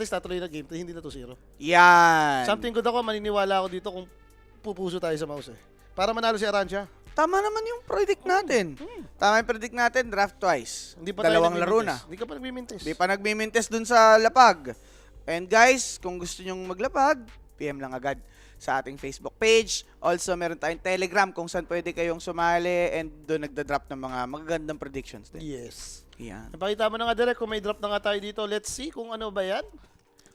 least natuloy na game 3, hindi na 2-0. Yan. Something good ako, maniniwala ako dito kung pupuso tayo sa mouse eh. Para manalo si Arancia. Tama naman yung predict natin. Tama yung predict natin, draft twice. Hindi pa tayo Dalawang laro na. nagmimintes. Hindi ka pa nagmimintes. Di pa nagmimintes dun sa lapag. And guys, kung gusto nyong maglapag, PM lang agad sa ating Facebook page. Also, meron tayong Telegram kung saan pwede kayong sumali and doon nagda-drop ng mga magagandang predictions din. Yes. Yan. Napakita mo na nga direct kung may drop na nga tayo dito. Let's see kung ano ba yan.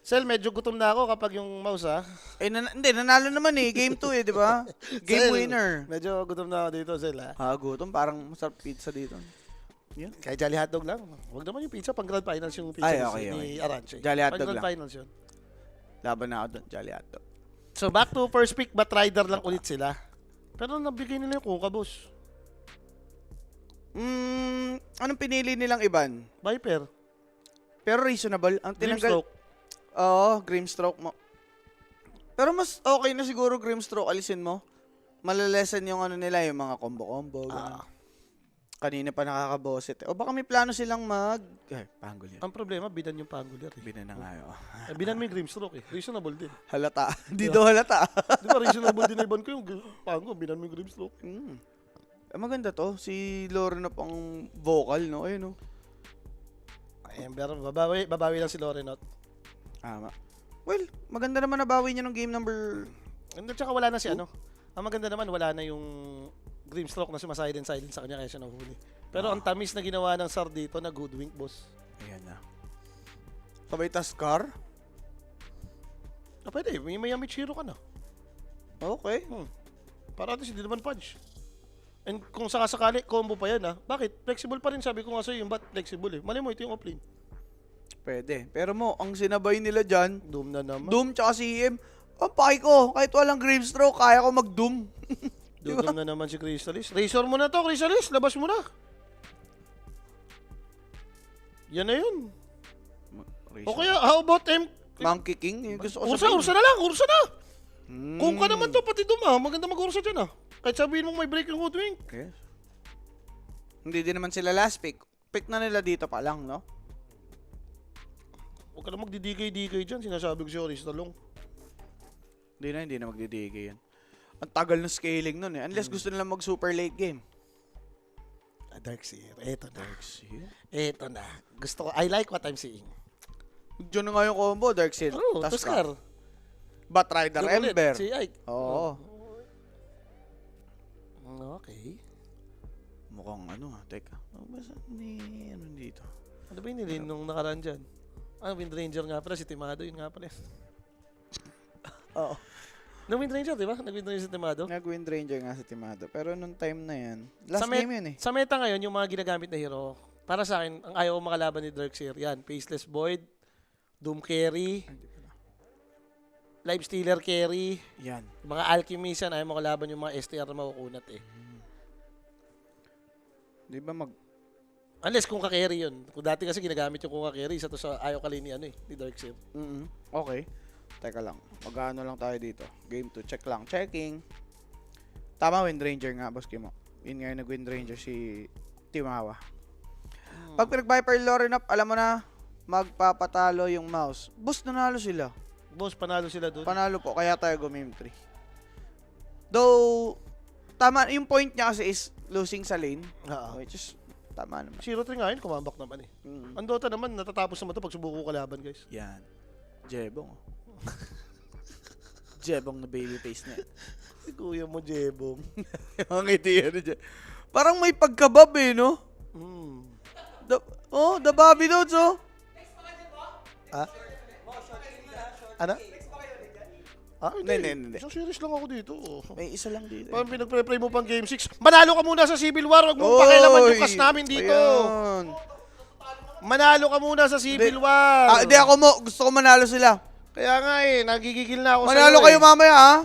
Sel, medyo gutom na ako kapag yung mouse ha. Eh, hindi, nanalo naman eh. Game 2 eh, di ba? Game Sel, winner. Medyo gutom na ako dito, Sel ha. Gutom. Parang masarap pizza dito. Yan. Kahit Jolly Hotdog lang. Huwag naman yung pizza, pang grand finals yung pizza Ay, ni okay. Arance. Jolly Hotdog Pang grand lang. finals yun. Laban na ako doon. Jolly Hotdog. So back to first pick, but rider lang ulit sila. Pero nabigay nila yung Kuka, boss. Anong pinili nilang iban? Viper. Pero reasonable. Ang tinanggal... Grimstroke. Oo, Grimstroke mo. Pero mas okay na siguro Grimstroke, alisin mo. Malalesen yung ano nila, yung mga combo-combo. Kanina pa nakakabosit. O baka may plano silang panggol yan. Ang problema, binan yung Pangular eh. Binan na nga yun. Binan mo yung Grimstroke eh. Reasonable din. Halata. Hindi daw halata. Di ba reasonable din na iban ko yung Pango, binan mo yung Grimstroke. Maganda to. Si Lorenop ang vocal, no? Ayun, no? Pero babawi lang si Lorenot. Well, maganda naman nabawi niya nung game number... And tsaka wala na si ano. Ang maganda naman, wala na yung Grimstroke na sumasilent sa kanya kaya siya nahuli. Pero ang tamis na ginawa ng Sar dito na good wink, boss. Ayan na. Sabay Taskar? Pwede. May Michiro ka na. Okay. Para at least hindi naman punch. And kung sakasakali, combo pa yan ha. Bakit? Flexible pa rin sabi ko nga sa'yo yung bat flexible eh. Mali mo ito yung offlane. Pwede. Pero mo, ang sinabay nila dyan, Doom na naman. Doom tsaka CM, ang paki ko, kahit walang Grimstroke, kaya ko mag-Doom. Doom na naman si Crystalis. Razor mo na to, Crystalis. Labas mo na. Yan na yun. O kaya, how about Monkey King? Yung gusto ko Ursa na lang, Ursa na. Kung ka naman to, pati Doom ha. Maganda mag-Ursa dyan ha. Kahit sabihin mo may breaking hoodwink. Okay. Hindi din naman sila last pick. Pick na nila dito pa lang, no? Huwag ka na magdidigay-digay dyan. Sinasabi ko si Oris Talong. Hindi na magdidigay yan. Ang tagal ng scaling nun eh. Unless gusto nila mag-super late game. Darkseer, eto na. Darkseer? Eto na. Gusto ko, I like what I'm seeing. Diyan na nga yung combo, Darkseer. Oh, Tuskar. Batrider Yung ulit, Ember. Si Ike. Oo. Okay. Mukhang teka. Ano dito? Ano ba yung nilin nung nakaraan dyan? Windranger nga pala, si Timado, yun nga pala. Oo. No Windranger, di ba? Nag-Windranger si Timado. Nag-Wind Ranger nga sa Timado. Pero nung time na yan, last game yun eh. Sa meta ngayon, yung mga ginagamit na hero, para sa akin, ang ayaw ko makalaban ni Darkseer, yan, Faceless Void, Doom Carry, Life Stealer Carry, Yan. yung mga Alchemist yan, ayaw mo kalaban yung mga STR na makukunat eh. Di ba Unless kung ka-carry yun. Kung dati kasi ginagamit yung kung ka-carry, isa to sa ayaw kali ni ni Darkseer. Okay. Teka lang. Mag-ano lang tayo dito. Game 2. Check lang. Checking. Tama, Wind Ranger nga, boss Kimo. Yun nga yung nag-Wind Ranger si Timawa. Pag pinag-Viper Lorenop, alam mo na, magpapatalo yung mouse. Boss, nanalo sila. Boss, panalo sila doon. Panalo po, kaya tayo go-meme 3. Though, tama, yung point niya kasi is losing sa lane. Which is, tama naman. 0-3 nga yun, kumambak naman eh. Ang Dota naman, natatapos naman ito pag subuko kalaban, guys. Yan. Jebong. Jebong na baby face na. Si kuya mo, Jebong. Yung ngiti yan dyan. Parang may pagkabab eh, no? The Bobby Notes, oh. Ha? Ano? Hindi. Isang series lang ako dito. May isa lang dito. Parang pinag-pre-pray mo pang Game 6. Manalo ka muna sa Civil War. Huwag mong pakialaman yung cast namin dito. Ayun. Manalo ka muna sa Civil War. Hindi ako mo. Gusto ko manalo sila. Kaya nga eh, nagigigil na ako manalo sa'yo kayo mamaya, ha?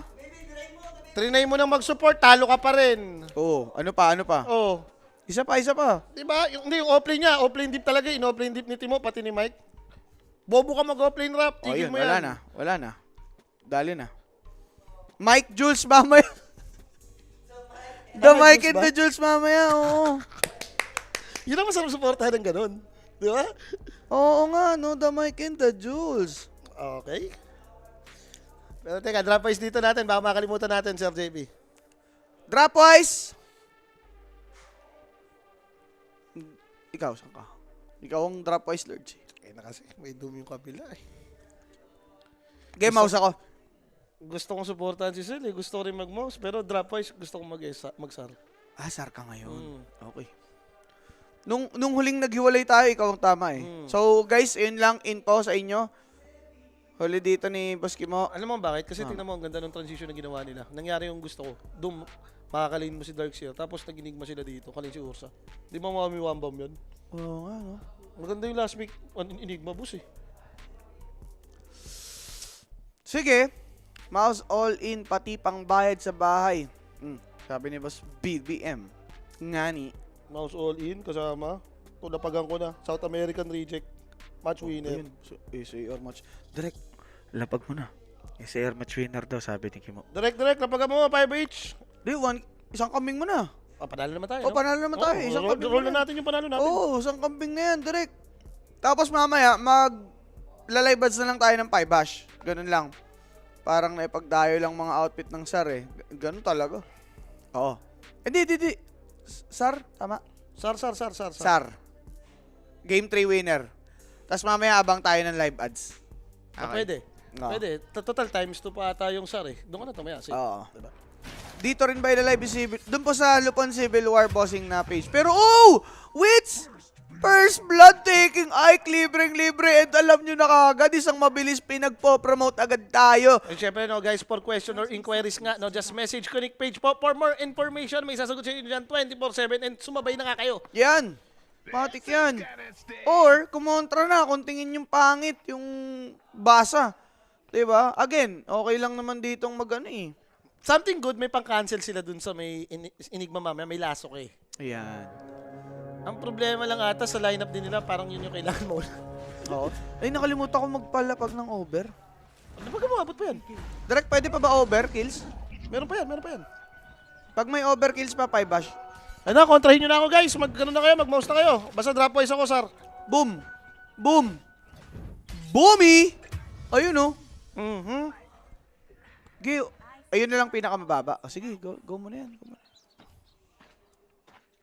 Trinay mo nang mag-support, talo ka pa rin. Oo. Ano pa? Oo. Isa pa. Diba? Hindi, yung offlane niya. Offlane deep talaga. In-offlane deep ni Timo, pati ni Mike. Bobo ka mag-offlane rap. Tigil mo yan. Wala na. Dali na. Mike Jules mamaya. The Mike and the Jules mamaya, oo. Yun ang masarap supportahan ng ganun. Di ba? Oo nga, no? The Mike and the Jules. Okay. Pero teka, drop wise dito natin. Baka makalimutan natin, Sir JB. Dropwise! Ikaw, saan ka? Ikaw ang dropwise, Lord. Eh na kasi, may dumi yung kabila eh. Game mouse ako. Gusto kong supportahan si Sel eh. Gusto ko rin mag-mouse. Pero drop wise, gusto kong mag-sar. Ah, sar ka ngayon. Mm. Okay. Nung huling naghiwalay tayo, ikaw ang tama eh. Mm. So, guys, yun lang info sa inyo. Huli dito ni Boss Kimo. Alam mo bakit? Kasi tingnan mo, ang ganda ng transition na ginawa nila. Nangyari yung gusto ko. Doom, makakalin mo si Darkseer. Tapos naginigma sila dito. Kalin si Ursa. Di ba mami one bomb yun? Oo nga, no? Maganda yung last week. Enigma boss eh. Sige. Mouse all in, pati pang bayad sa bahay. Sabi ni Boss BBM. Ngani. Mouse all in kasama. Tulapagan ko na. South American reject. Match winner. SAR match. Direct, lapag mo na. SAR match winner daw, sabi ni Kimo. Direct, lapagan mo. 5 each. Di, isang kambing mo na. Panalo naman tayo. O, panalo naman tayo. Isang kambing roll mo na natin yung panalo natin. Oo, isang kambing na yan, direct. Tapos mamaya, lalay buds na lang tayo ng 5 hash. Ganun lang. Parang naipagdayo lang mga outfit ng SAR eh. Ganun talaga. Oo. Di. SAR, tama? Sar. SAR. Game 3 winner. Tapos mamaya abang tayo ng live ads. Pwede. Oo. Pwede. Total times 2 pa ata yung SAR eh. Doon ka na tumaya. Oo. Diba? Dito rin by the live civil. Doon po sa Lupon Civil War bossing na page. Pero Wits! First blood taking Ike, libreng-libre. And alam nyo na kagad, isang mabilis pinagpo-promote agad tayo. And syempre no guys, for question or inquiries nga, no, just message Connect page po for more information. May sasagot sa inyo dyan 24/7 and sumabay na nga kayo. Yan. Matik yan. Or, kumontra na kung tingin yung pangit, yung basa. Diba? Again, okay lang naman ditong mag-ano eh. Something good, may pang-cancel sila dun sa may Enigma mamaya, may lasok eh. Ayan. Ang problema lang ata sa lineup din nila, parang yun yung kailangan mo. Oo. Ay, nakalimutan ko magpalapag ng over. Ano ba gumabot pa yan? Direct, pwede pa ba over kills? Meron pa yan. Pag may over kills pa, 5 bash. Ay na, kontrahin nyo na ako guys. Mag-ano na kayo, mag-mouse na kayo. Basta drop wise ako, Sar. Boom! Boom! Boomy! Ayun oh. Gio. Ayun na lang pinakamababa. Sige, go mo na yan.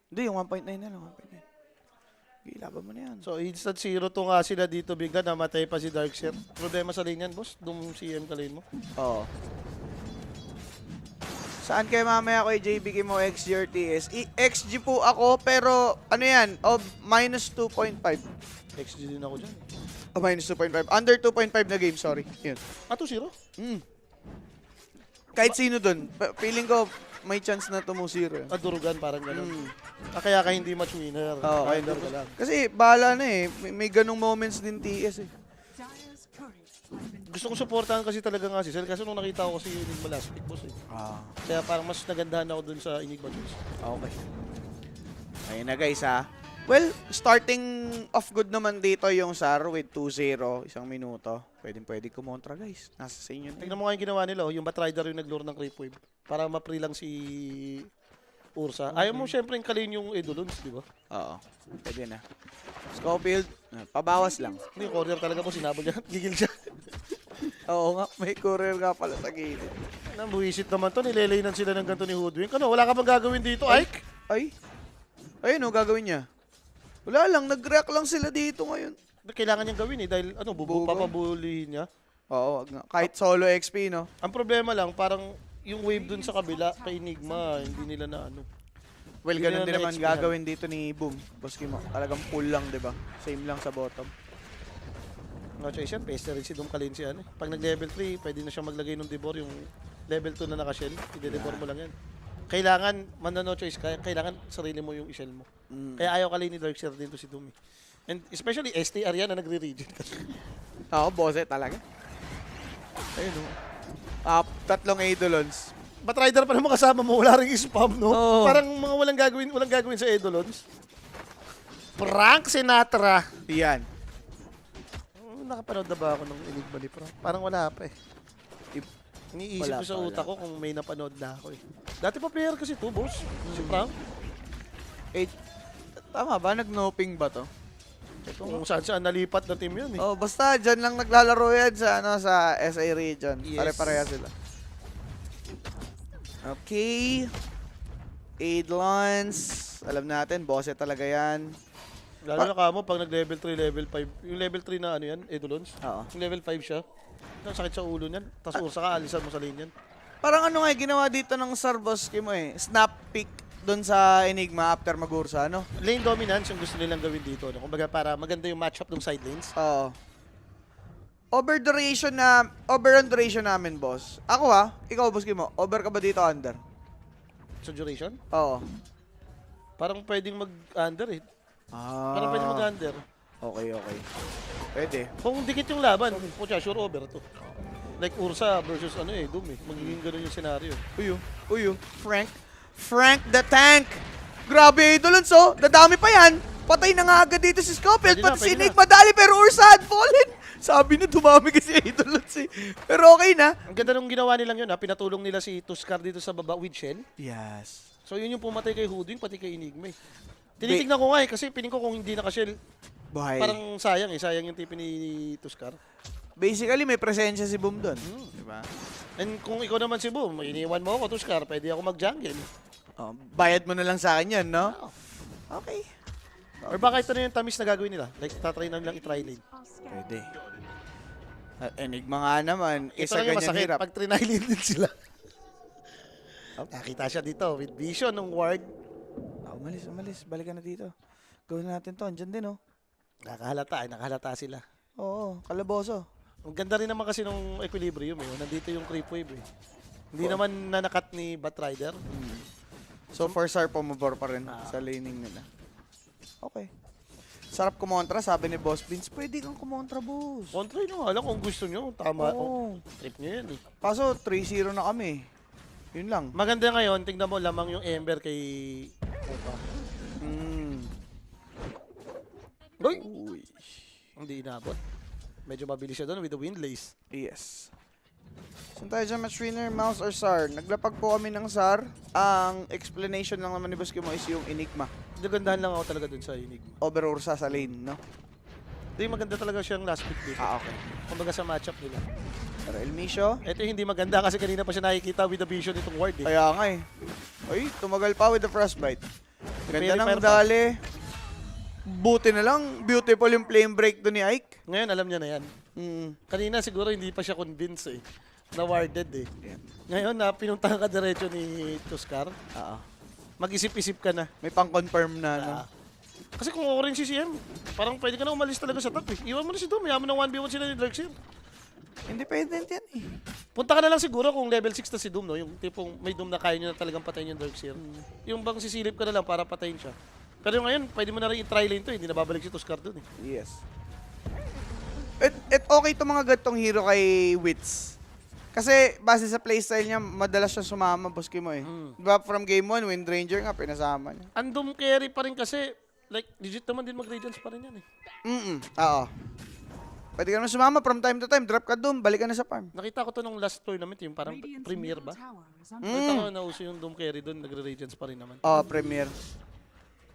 Hindi, yung 1.9 na lang. 1.9. Ilaban mo na yan. So, instant 0 to nga sila dito bigla. Namatay pa si Darkseer. Problema sa lane yan, boss. Doom CM ka lane mo. Oo. Saan kayo mamaya kay JB Kimo XG or TS? XG po ako, pero ano yan? Minus 2.5. XG din ako dyan. Minus 2.5. Under 2.5 na game, sorry. Yun. 2-0? Kahit sino dun. Feeling ko, may chance na tumusiro. Durugan, parang gano'n. Kaya ka hindi match winner. Oo, Under ka lang. kasi bahala na eh. May ganong moments din TS eh. Gusto kong supportahan kasi talaga nga si Sel. Kasi nung nakita ko si Enigma last week, boss eh. Kaya parang mas nagandahan ako dun sa Enigma Juice. Okay. Ayun na guys ha. Well, starting off good naman dito yung SAR with 2-0, isang minuto. Pwede kumontra guys. Nasa sa inyo. Tingnan mo nga yung ginawa nila, oh. Yung Batrider yung naglure ng creep wave. Para ma-free lang si Ursa. Ayaw mo syempre yung kalin yung Eidolons, di ba? Oo. Pwede na. Scofield, pabawas lang. Hindi, courier talaga po, sinabol niya. Gigil siya. Oo nga, may courier nga pala sa gilid. Buwisit naman to, nilelainan sila ng ganito ni Hoodwink. Ano, wala ka bang gagawin dito, Ike? Ayun o, gagawin niya. Wala lang, nag-react lang sila dito ngayon. Kailangan niyang gawin eh, dahil ano, papabulihin niya. Oo, wag nga. Kahit solo XP, no? Ang problema lang, parang yung wave dun sa kabila, kay Enigma, hindi nila na ano. Well, Hindi ganun na din naman na-explain. gagawin dito ni Boom. Boss Kimo, talagang full lang, di ba? Same lang sa bottom. No choice yan, peste rin si Doom Kalin si ano. Pag nag-level 3, pwede na siya maglagay ng debor, yung level 2 na naka-shell, i-debor mo lang yan. Kailangan, no choice, kailangan sarili mo yung i-shell mo. Kaya ayaw kalin ni Darkseer din to si Doom eh. And especially STR yan na nagre-regen kasi. Oo, bose talaga. Ayun o. Tatlong Eidolons. Batrider pa naman kasama mo, wala ring spam, no? Oo. Parang mga walang gagawin sa Eidolons. Frank Sinatra. Yan. Nakapanood na ba ako ng Enigma ni Frank? Parang wala pa eh. Iniisip Wala ko sa pa, utak ko kung may napanood na ako eh. Dati pa player kasi to, boss. Si Frank. Tama ba? Nag-noping ba to? Kung saan nalipat na team yun eh. Oh, basta dyan lang naglalaro yan sa sa SA region. Yes. Pare-pareha sila. Okay. Aid Lance. Alam natin, boss talaga yan. Lalo na kamo pag nag-level 3, level 5. Yung level 3 na ano yan, Edolons. Oo. Yung level 5 siya. Ang sakit sa ulo niyan. Tapos ursa ka, alisan mo sa lane yan. Parang ano nga, ginawa dito ng Sarboski mo eh. Snap pick doon sa Enigma after mag-ursa, no? Lane dominance yung gusto nilang gawin dito. No? Kumbaga para maganda yung matchup ng side lanes. Oo. Over on duration namin, boss. Ako ikaw, boss mo. Over ka ba dito, under? Sa duration, Oo. parang pwedeng mag-under eh. Ah. Parang pwedeng mag-under. Okay. Pwede. Kung dikit yung laban, pucha, sure over to. Like Ursa versus Doom eh. Magiging ganun yung senaryo. Uyo. Frank the Tank. Grabe, Idolons, oh. Dadami pa yan. Patay na nga agad dito si Scofield. Pwede na, Pati si pwede Nick na. madali, pero Ursa had fallen. Sabi na dumami kasi Idolons eh. Pero okay na. Ang ganda nung ginawa nilang yun, pinatulong nila si Tuskar dito sa baba with Shell. Yes. So yun yung pumatay kay Hoodwing, pati kay Enigma eh. Tinitignan ko nga eh, kasi piling ko kung hindi naka-Shell, Buhay. parang sayang yung tipi ni Tuskar. Basically, may presensya si Boom doon. Diba? And kung ikaw naman si Boom, iniwan mo ako Tuskar, pwede ako mag-jungle. Oh, bayad mo na lang sa akin yan, no? Okay. Or baka ito na yung tamis na gagawin nila. Like, tatry na nilang i-try lane. Pwede. At Enigma nga naman, Ito isa lang yung ganyan masakit, hirap. pag trinay lane din sila. Nakita siya dito with vision ng ward. Umalis. Balikan na dito. Gawin natin to. Andyan din, oh. Nakahalata sila. Oo, kalaboso. Ang ganda rin naman kasi nung equilibrium eh. Nandito yung creep wave eh. Hindi naman nanakat ni Batrider. So, for SAR, pumabor pa rin sa laning nila. Okay. Sarap kumontra, sabi ni Boss Vince. Pwede kang kumontra, boss. Kontra nyo nga lang kung gusto nyo. Tama. Oo. Trip nyo yan eh. Kaso, 3-0 na kami. Yun lang. Maganda ngayon, tingnan mo lamang yung Ember kay Opa. Uy! Uy. Hindi inabot. Medyo mabilis siya doon with the windlace. Yes. Saan tayo dyan, match winner, Mouse or SAR? Naglapag po kami ng SAR. Ang explanation lang naman ni Boss Kimo is yung Enigma. Nagandahan lang ako talaga doon sa Enigma. Over Ursa sa lane, no? Hindi maganda talaga siyang last pick dito. Okay. Kumbaga sa matchup nila. Pero El Misho, Ito yung hindi maganda kasi kanina pa siya nakikita with the vision itong ward eh. kaya nga eh. Ay, tumagal pa with the frostbite. Ganda ng Purifier pa. dali. Buti na lang, beautiful yung flame break doon ni Ike. Ngayon alam niya na yan. Kanina siguro hindi pa siya convinced eh. Na-warded eh. Yeah. Ngayon na pinuntahan ka diretso ni Tuskar, Oo. mag-isip-isip ka na. May pang-confirm na, no? Kasi kung ako rin si CM, parang pwede ka na umalis talaga sa top eh. Iwan mo na si Doom, yaman ng 1v1 sila ni Darkseer. Independent yan eh. Punta ka na lang siguro kung level 6 na si Doom, no? Yung tipong may Doom na kaya nyo na talagang patayin yung Darkseer. Yung bang sisilip ka na lang para patayin siya. Pero ngayon, pwede mo na rin i-try lane to, hindi na babalik si Tuskar dun eh. Yes. At okay itong mga gantong hero kay Wits. Kasi base sa playstyle niya, madalas siya sumama, boss mo eh. Diba from game 1, Wind Ranger nga, pinasama niya. Ang Doom carry pa rin kasi, like, legit naman din mag-radiance pa rin yan eh. Oo. Pwede ka naman sumama from time to time, drop ka doon, balik ka na sa farm. Nakita ko to nung last tournament, yung parang premiere ba? Nakita ko na uso yung Doom carry doon, nagre-radiance pa rin naman. Premier.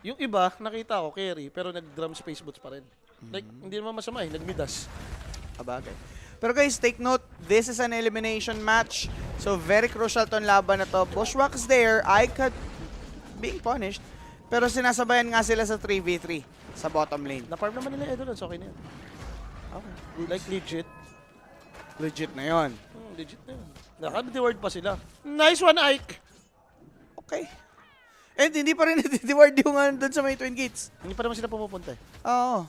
Yung iba, nakita ko carry, pero nag-drum space boots pa rin. Like, hindi naman masama eh, nag-midas. Kabagay. Pero guys, take note, this is an elimination match. So very crucial tong laban na to. Bushwhack's there, Ike being punished. Pero sinasabayan nga sila sa 3v3 sa bottom lane. Na-farm naman nila Edolons, okay na yun. Okay. Like, legit. Legit na yon. Legit na yun. Naka-reward pa sila. Nice one, Ike! Okay. And hindi pa rin nati-reward yung doon sa may Twin Gates. Hindi pa naman sila pumupunta eh. Oo.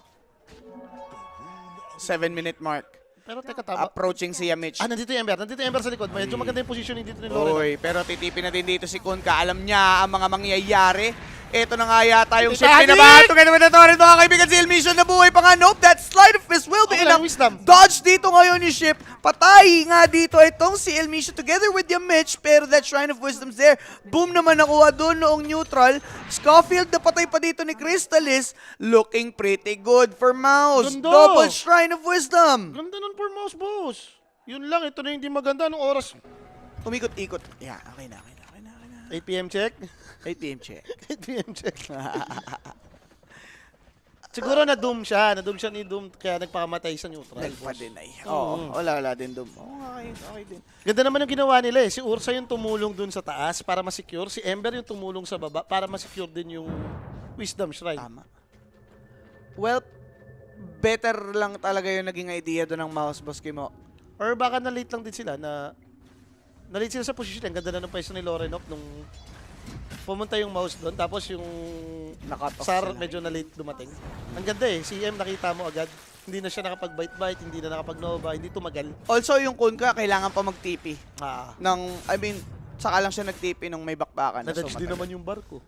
7-minute mark. Pero teka, tama. Approaching si Yamich. Nandito yung Ember. Nandito yung Ember sa likod. Medyo maganda yung positioning dito ni Lorena. Uy, pero titipin na din dito si Kunka. Alam niya ang mga mangyayari. Ito na nga yata yung Ito, shot. Panic! Pinabato ka naman na to rin mga kaibigan si El Mission na buhay pa nga. Nope, that slide of fist will be Okay lang, enough. wisdom. Dodge dito ngayon yung ship. Patay nga dito itong si El Mission together with Yamich. Pero that Shrine of Wisdom's there. Boom naman nakuha doon noong neutral. Scofield na patay pa dito ni Crystallis. Looking pretty good for Mouse. Ganda! Double Shrine of Wisdom. Ganda nun for mouse, boss. Yun lang, ito na yung hindi maganda. Anong oras? Umikot-ikot. Yeah, okay na. 8 PM check? 8 PM check. 8 PM check. Siguro na-doom siya ni Doom, kaya nagpakamatay sa neutral. Nagpa-deny. Oo, wala din doon. Oo, okay din. Ganda naman yung ginawa nila eh. Si Ursa yung tumulong dun sa taas para ma-secure. Si Ember yung tumulong sa baba para ma-secure din yung Wisdom Shrine. Tama. Well, better lang talaga yung naging idea doon ng mouse, boss Kimo. Or baka na-late lang din sila na-late sila sa position. Ang ganda na ng pwesto ni Lorenov nung pumunta yung mouse doon. Tapos yung Nakat off Sar sila. medyo na-late dumating. Ang ganda eh. Si M nakita mo agad. Hindi na siya nakapag-bite-bite, hindi na nakapag-nova, hindi tumagal. Also, yung Kunkka, kailangan pa mag-TP. Ah, Saka lang siya nag-TP nung may bakbakan. na-dodge din naman yung barko.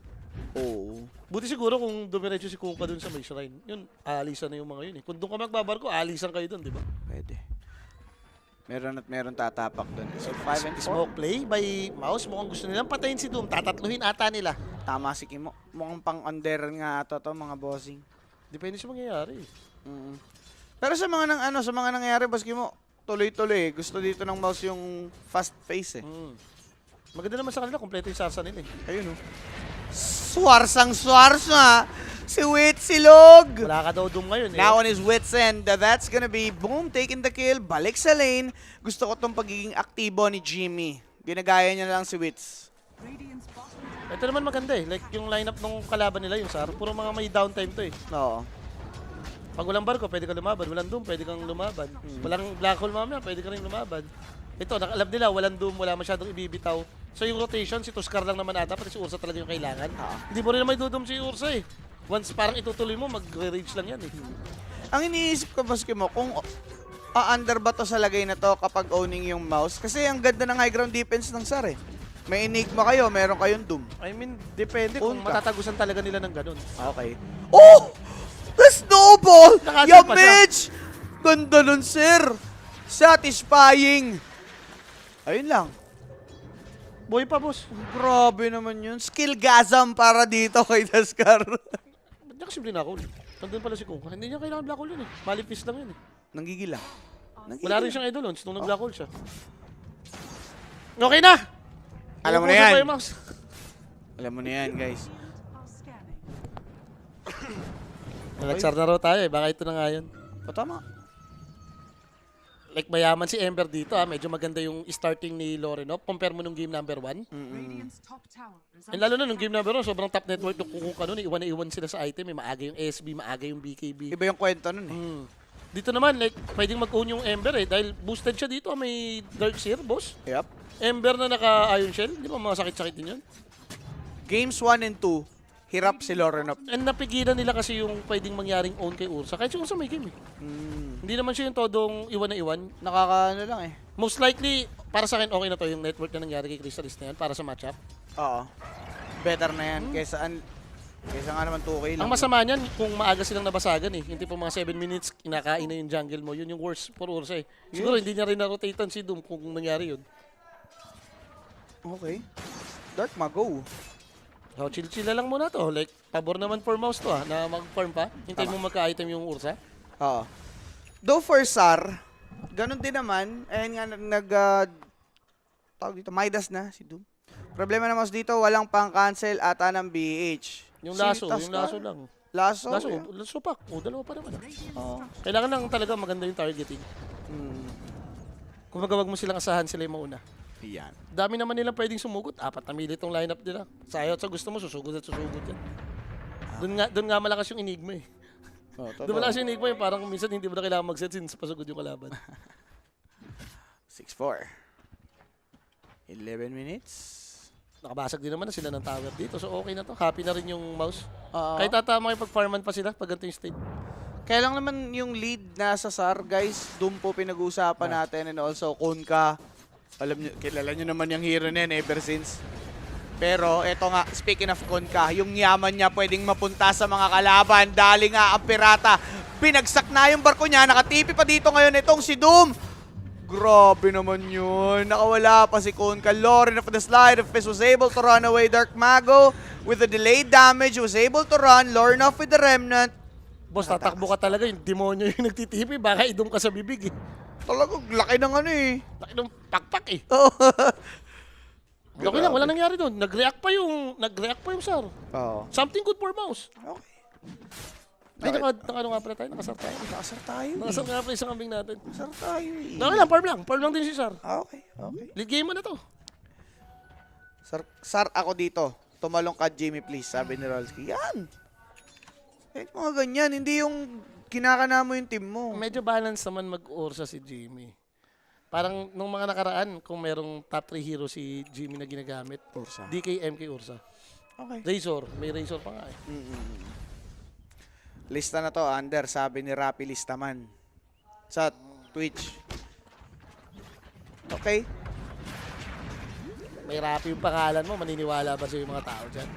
Oo. Buti siguro kung dumiretso si Kuka dun sa may shrine. Yun, aalisan na yung mga yun eh. Kung doon ka magbabarko, aalisan kayo dun, di ba? Pwede. Meron at meron tatapak doon. So, 5 and 4. Smoke play by Mouse. Mukhang gusto nilang patayin si Doom. Tatatluhin ata nila. Tama si Kimo. Mukhang pang-under nga ata to, mga bossing. Depende sa mangyayari. Mm. Pero sa mga nangyayari, boss Kimo, tuloy-tuloy. Gusto dito ng mouse yung fast pace eh. Maganda naman sa kanila, kompleto yung sarsa nila eh. Ayun oh. Swarsa! Si Witsilog! Wala ka daw Doom ngayon eh. Now on his wits end, that's gonna be boom, taking the kill, balik sa lane. Gusto ko tong pagiging aktibo ni Jimmy. Ginagaya niya lang si Wits. Ito naman maganda eh. Like yung lineup ng kalaban nila, yung Sar, puro mga may downtime to eh. Oo. Pag walang barko, pwede ka lumaban. Walang Doom, pwede kang lumaban. Walang Black Hole mamaya, pwede ka rin lumaban. Ito, alam nila, walang Doom, wala masyadong ibibitaw. So yung rotation, si Tuskar lang naman ata, pati si Ursa talaga yung kailangan. Hindi mo rin naman idudum si Ursa eh. Once parang itutuloy mo, mag-rage lang yan eh. Ang iniisip ko, Boski mo, kung under ba to sa lagay na to kapag owning yung mouse? Kasi ang ganda ng high ground defense ng Sar eh. May Enigma kayo, meron kayong Doom. I mean, depende kung Punta. matatagusan talaga nila ng ganun. Okay. Oh! The snowball! Nakasil Yung pa siya. Mitch! Ganda nun, sir! Satisfying! Ayun lang. Boy pa, boss. Grabe naman yun. Skillgasm para dito kay Daskar. Ba't niya kasi binakol? Nandun pala si Kuka. Hindi niya kailangan black hole yun eh. Malipis lang yun eh. Nanggigila. Wala rin siyang idol launch nung nag-black hole siya. Okay na! Alam mo na Ubusin yan. pa yung mouse. Alam mo na yan, guys. Nagsar na raw tayo eh. Baka ito na nga yun. O, tama. Like mayaman si Ember dito ah. Medyo maganda yung starting ni Lorenov. Compare mo nung game number 1. And lalo na nung game number 1, sobrang top network yung kukuka nun. Iwan na iwan sila sa item. Maaga yung SB, maaga yung BKB. Iba yung kwento nun eh. Dito naman, like, pwedeng mag-own yung Ember eh. Dahil boosted siya dito. May Dark Seer, boss. Yup. Ember na naka-Iron Shell. Di ba mga sakit-sakit din yun? Games 1 and 2, hirap si Lorenov. And napigilan nila kasi yung pwedeng mangyaring own kay Ursa. Kahit si Ursa may game eh. Hindi naman siya yung todong iwan na iwan. Nakakaano lang eh. Most likely, para sa akin, okay na to yung network na nangyari kay Crystallis na yan para sa matchup. Oo. Better na yan. Kaysa nga naman 2K lang. Ang masama niyan, kung maaga silang nabasagan eh. Yung tipo mga 7 minutes, kinakain na yung jungle mo. Yun yung worst for Ursa eh. Siguro hindi niya rin na-rotatean si Doom kung nangyari yun. Okay. Dark Mago. So, chill-chill lang muna to. Like, pabor naman for mouse to na mag-farm pa. Hintay mo magka-item yung Ursa. Oo. Though for Sar, ganun din naman. Ayun nga, tawag dito, Midas na si Doom. Problema naman dito, walang pang-cancel ata ng BH. Yung Si laso, Tuskar, yung laso lang. Laso? Laso, yeah. laso pack. O, dalawa pa naman. Oo. Kailangan lang talaga maganda yung targeting. Kung magawag mo silang asahan, sila yung mauna. Yan. Dami naman nilang pwedeng sumugot. 4 na mili itong lineup nila. Sa ayaw at sa gusto mo, susugod at susugod yan. Doon nga malakas yung enigma eh. Oh, Doon malakas yung enigma yung parang minsan hindi mo na kailangan mag-set since pasugod yung kalaban. 6-4. 11 minutes. Nakabasag din naman na sila ng tower dito. So okay na to. Happy na rin yung mouse. Oo. Kahit tatama yung pag-farman pa sila pag ganito yung state. Kaya lang naman yung lead nasa Sar, guys. Doon po pinag-uusapan natin and also Kunkka. Alam nyo, kilala nyo naman yung hero na yan ever since. Pero eto nga, speaking of Kunkka, yung yaman niya pwedeng mapunta sa mga kalaban. Dali nga ang pirata. Binagsak na yung barko niya. Nakatipi pa dito ngayon itong si Doom. Grabe naman yun. Nakawala pa si Kunkka. Lauren of the Slide of Fist was able to run away. Dark Mago with the delayed damage was able to run. Lauren off with the Remnant. Boss, tatakbo ka talaga. Yung demonyo yung nagtitipi. Baka idong ka sa bibig eh. Talagang laki ng ano eh. Laki ng pakpak eh. Oh. Okay lang, wala nangyari doon. Nag-react pa yung Sar. Oo. Something good for mouse. Okay. Ay, ano nga pala tayo? Nakasar tayo. Nakasar tayo. Nakasar nga pala isang kambing natin. Nakasar tayo eh. Okay lang, farm lang. Farm lang din si Sar. Okay, okay. Lead game mo na to. Sar ako dito. Tumalong ka, Jimmy, please. Sabi ni Rolski. Yan. Eh, mga ganyan. Hindi yung kinakana mo yung team mo. Medyo balance naman mag-Ursa si Jimmy. Parang nung mga nakaraan, kung merong top 3 hero si Jimmy na ginagamit, Ursa. DK, MK, Ursa. Okay. Razor. May Razor pa nga eh. Lista na to, under. Sabi ni Rappi Listaman. Sa Twitch. Okay. May Rappi yung pangalan mo, maniniwala ba sa yung mga tao dyan?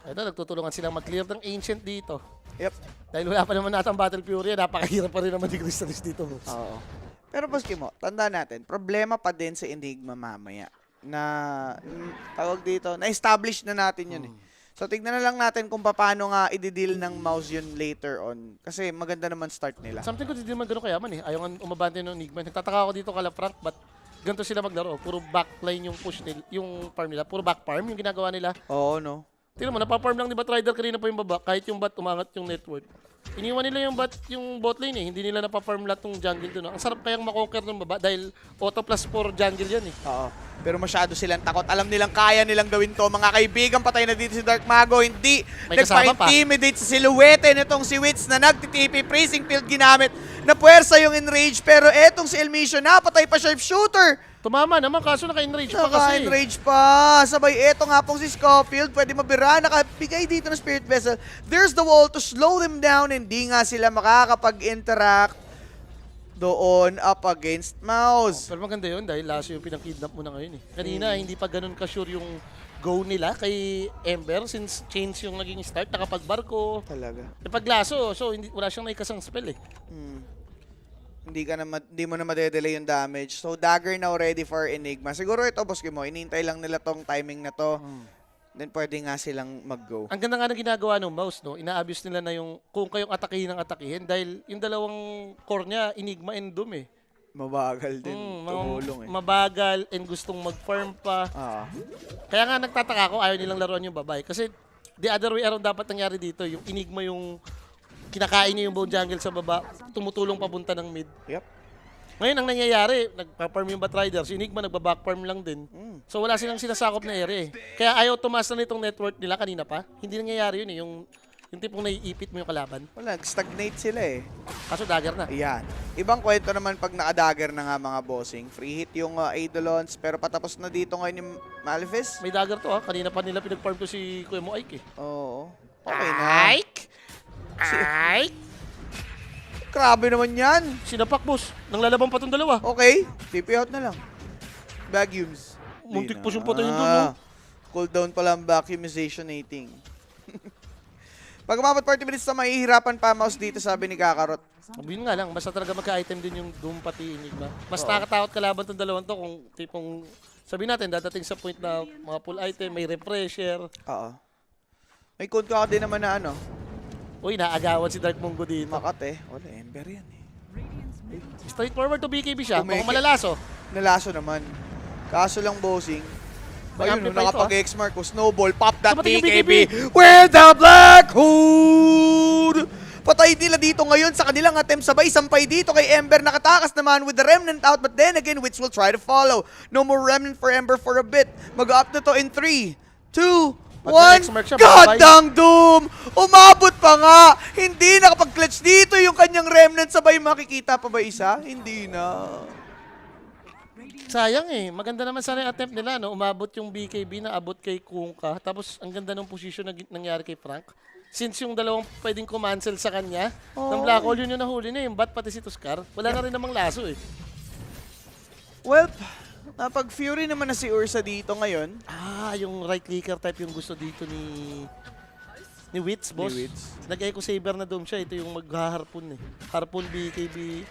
Ito, nagtutulungan silang mag-clear ng Ancient dito. Yep. Dahil wala pa naman natang Battle Fury, napakahirap pa rin naman ni Crystallis dito. Oo. Pero boski mo, tanda natin, problema pa din sa Enigma mamaya. Na, tawag dito, na-establish na natin yun eh. So, tignan na lang natin kung paano nga i-deal ng mouse yun later on. Kasi maganda naman start nila. Something ko hindi naman gano'n kayaman eh. Ayaw nga umabante ng Enigma. Nagtataka ako dito kala Frank, but ganito sila maglaro. Puro backline yung push nila, yung farm nila. Puro back farm yung ginagawa nila. Oo, no? Tingnan mo, napafarm lang ni Batrider kanina pa yung baba. Kahit yung bot umangat yung net worth. Iniwan nila yung bot lane eh. Hindi nila napafarm lahat ng jungle doon. Ang sarap kayang makonquer ng baba dahil auto plus 4 jungle yan eh. Oo. Pero masyado silang takot. Alam nilang kaya nilang gawin to. Mga kaibigan, patay na dito si Dark Mago. Hindi May kasama pa. nagpa-intimidate sa silhouette nitong si Wits na nagtitipi. Freezing field ginamit. Na puwersa yung enrage. Pero etong si Elmisio, napatay pa sharpshooter. Tumama naman, kaso naka-enrage pa kasi. Naka-enrage pa. Sabay, eto nga pong si Scofield. Pwede mabira. Nakabigay dito ng Spirit Vessel. There's the wall to slow them down. Hindi nga sila makakapag-interact doon up against Mouse. Pero maganda yun dahil Lasio yung pinang-kidnap mo na ngayon eh. Kanina, hindi pa ganun ka-sure yung go nila kay Ember since change yung naging start. Nakapag-barko. Talaga. Pag Lasso, so hindi, wala siyang naikasang spell eh. Hindi mo na madedelay yung damage. So, Dagger now ready for Enigma. Siguro ito, boss mo, inintay lang nila tong timing na to. Then, pwede nga silang mag-go. Ang ganda nga ng ginagawa ng mouse, no? Ina-abuse nila na yung kung kayong atakihin ng atakihin dahil yung dalawang core niya, Enigma and Doom eh. Mabagal din. Tumulong eh. Mabagal and gustong mag-farm pa. Kaya nga nagtataka ako, ayaw nilang laruan yung babae. Kasi the other way around dapat nangyari dito, yung Enigma yung kinakain niya yung bone jungle sa baba, tumutulong papunta ng mid. Yep. Ngayon, ang nangyayari, nagpa-farm yung Batrider, si Enigma nagba-backfarm lang din. So wala silang sinasakop na area eh. Kaya ayaw tumaas na nitong network nila kanina pa. Hindi nangyayari yun eh, yung tipong naiipit mo yung kalaban. Wala, stagnate sila eh. Kaso dagger na. Ayan. Ibang kwento naman pag naka-dagger na nga mga bossing. Free hit yung Eidolons, pero patapos na dito ngayon yung Malefice. May dagger to ha, kanina pa nila pinag-farm to si Kuya Mo Ike eh. Oo. Okay na. Ike! Ike! Grabe naman yan. Sinapak boss, nang lalabang pa tong dalawa. Okay, TP out na lang. Vacuums. Muntik po siyang patayin doon, no? Cooldown pala ang vacuumizationating. Pag umabot 40 minutes na mahihirapan pa mouse dito, sabi ni Kakarot. Sabihin nga lang, basta talaga magka-item din yung Doom pati Enigma. Mas nakakatakot kalaban tong dalawang to kung tipong, sabihin natin, dadating sa point na mga full item, may refresher. Oo. May code ka din naman na ano. Uy, naagawan si Dark Mungo dito. Makate. Wala, Ember yan eh. Straightforward to BKB siya, Umeke. mukhang malalaso. Nalaso naman. Kaso lang bossing. May Ayun, amplify ito, nakapag-X-mark ko. Snowball, pop that Dumating yung BKB. BKB. With the Black Hood! Patay nila dito ngayon sa kanilang attempt. Sabay-sampay dito kay Ember. Nakatakas naman with the Remnant out. But then again, Witch will try to follow. No more Remnant for Ember for a bit. Mag-up na to in 3, 2, Pag 1. na-X-mark siya, Goddamn Doom! Umabot pa nga! Hindi nakapag-clutch dito yung kanyang Remnant. Sabay makikita pa ba isa? Hindi na. Sayang eh. Maganda naman sana yung attempt nila, no? Umabot yung BKB na abot kay Kunkka. Tapos ang ganda ng position na nangyari kay Frank. Since yung dalawang pwedeng kumancel sa kanya, ng Black Hole yun yung nahuli na yung bat pati si Tuskar. Wala na rin namang laso eh. Well, pag Fury naman na si Ursa dito ngayon. Yung right clicker type yung gusto dito ni Wits, boss. Ni Wits. Nag-Echo Saber na doon siya. Ito yung maghaharpon eh. Harpoon BKB.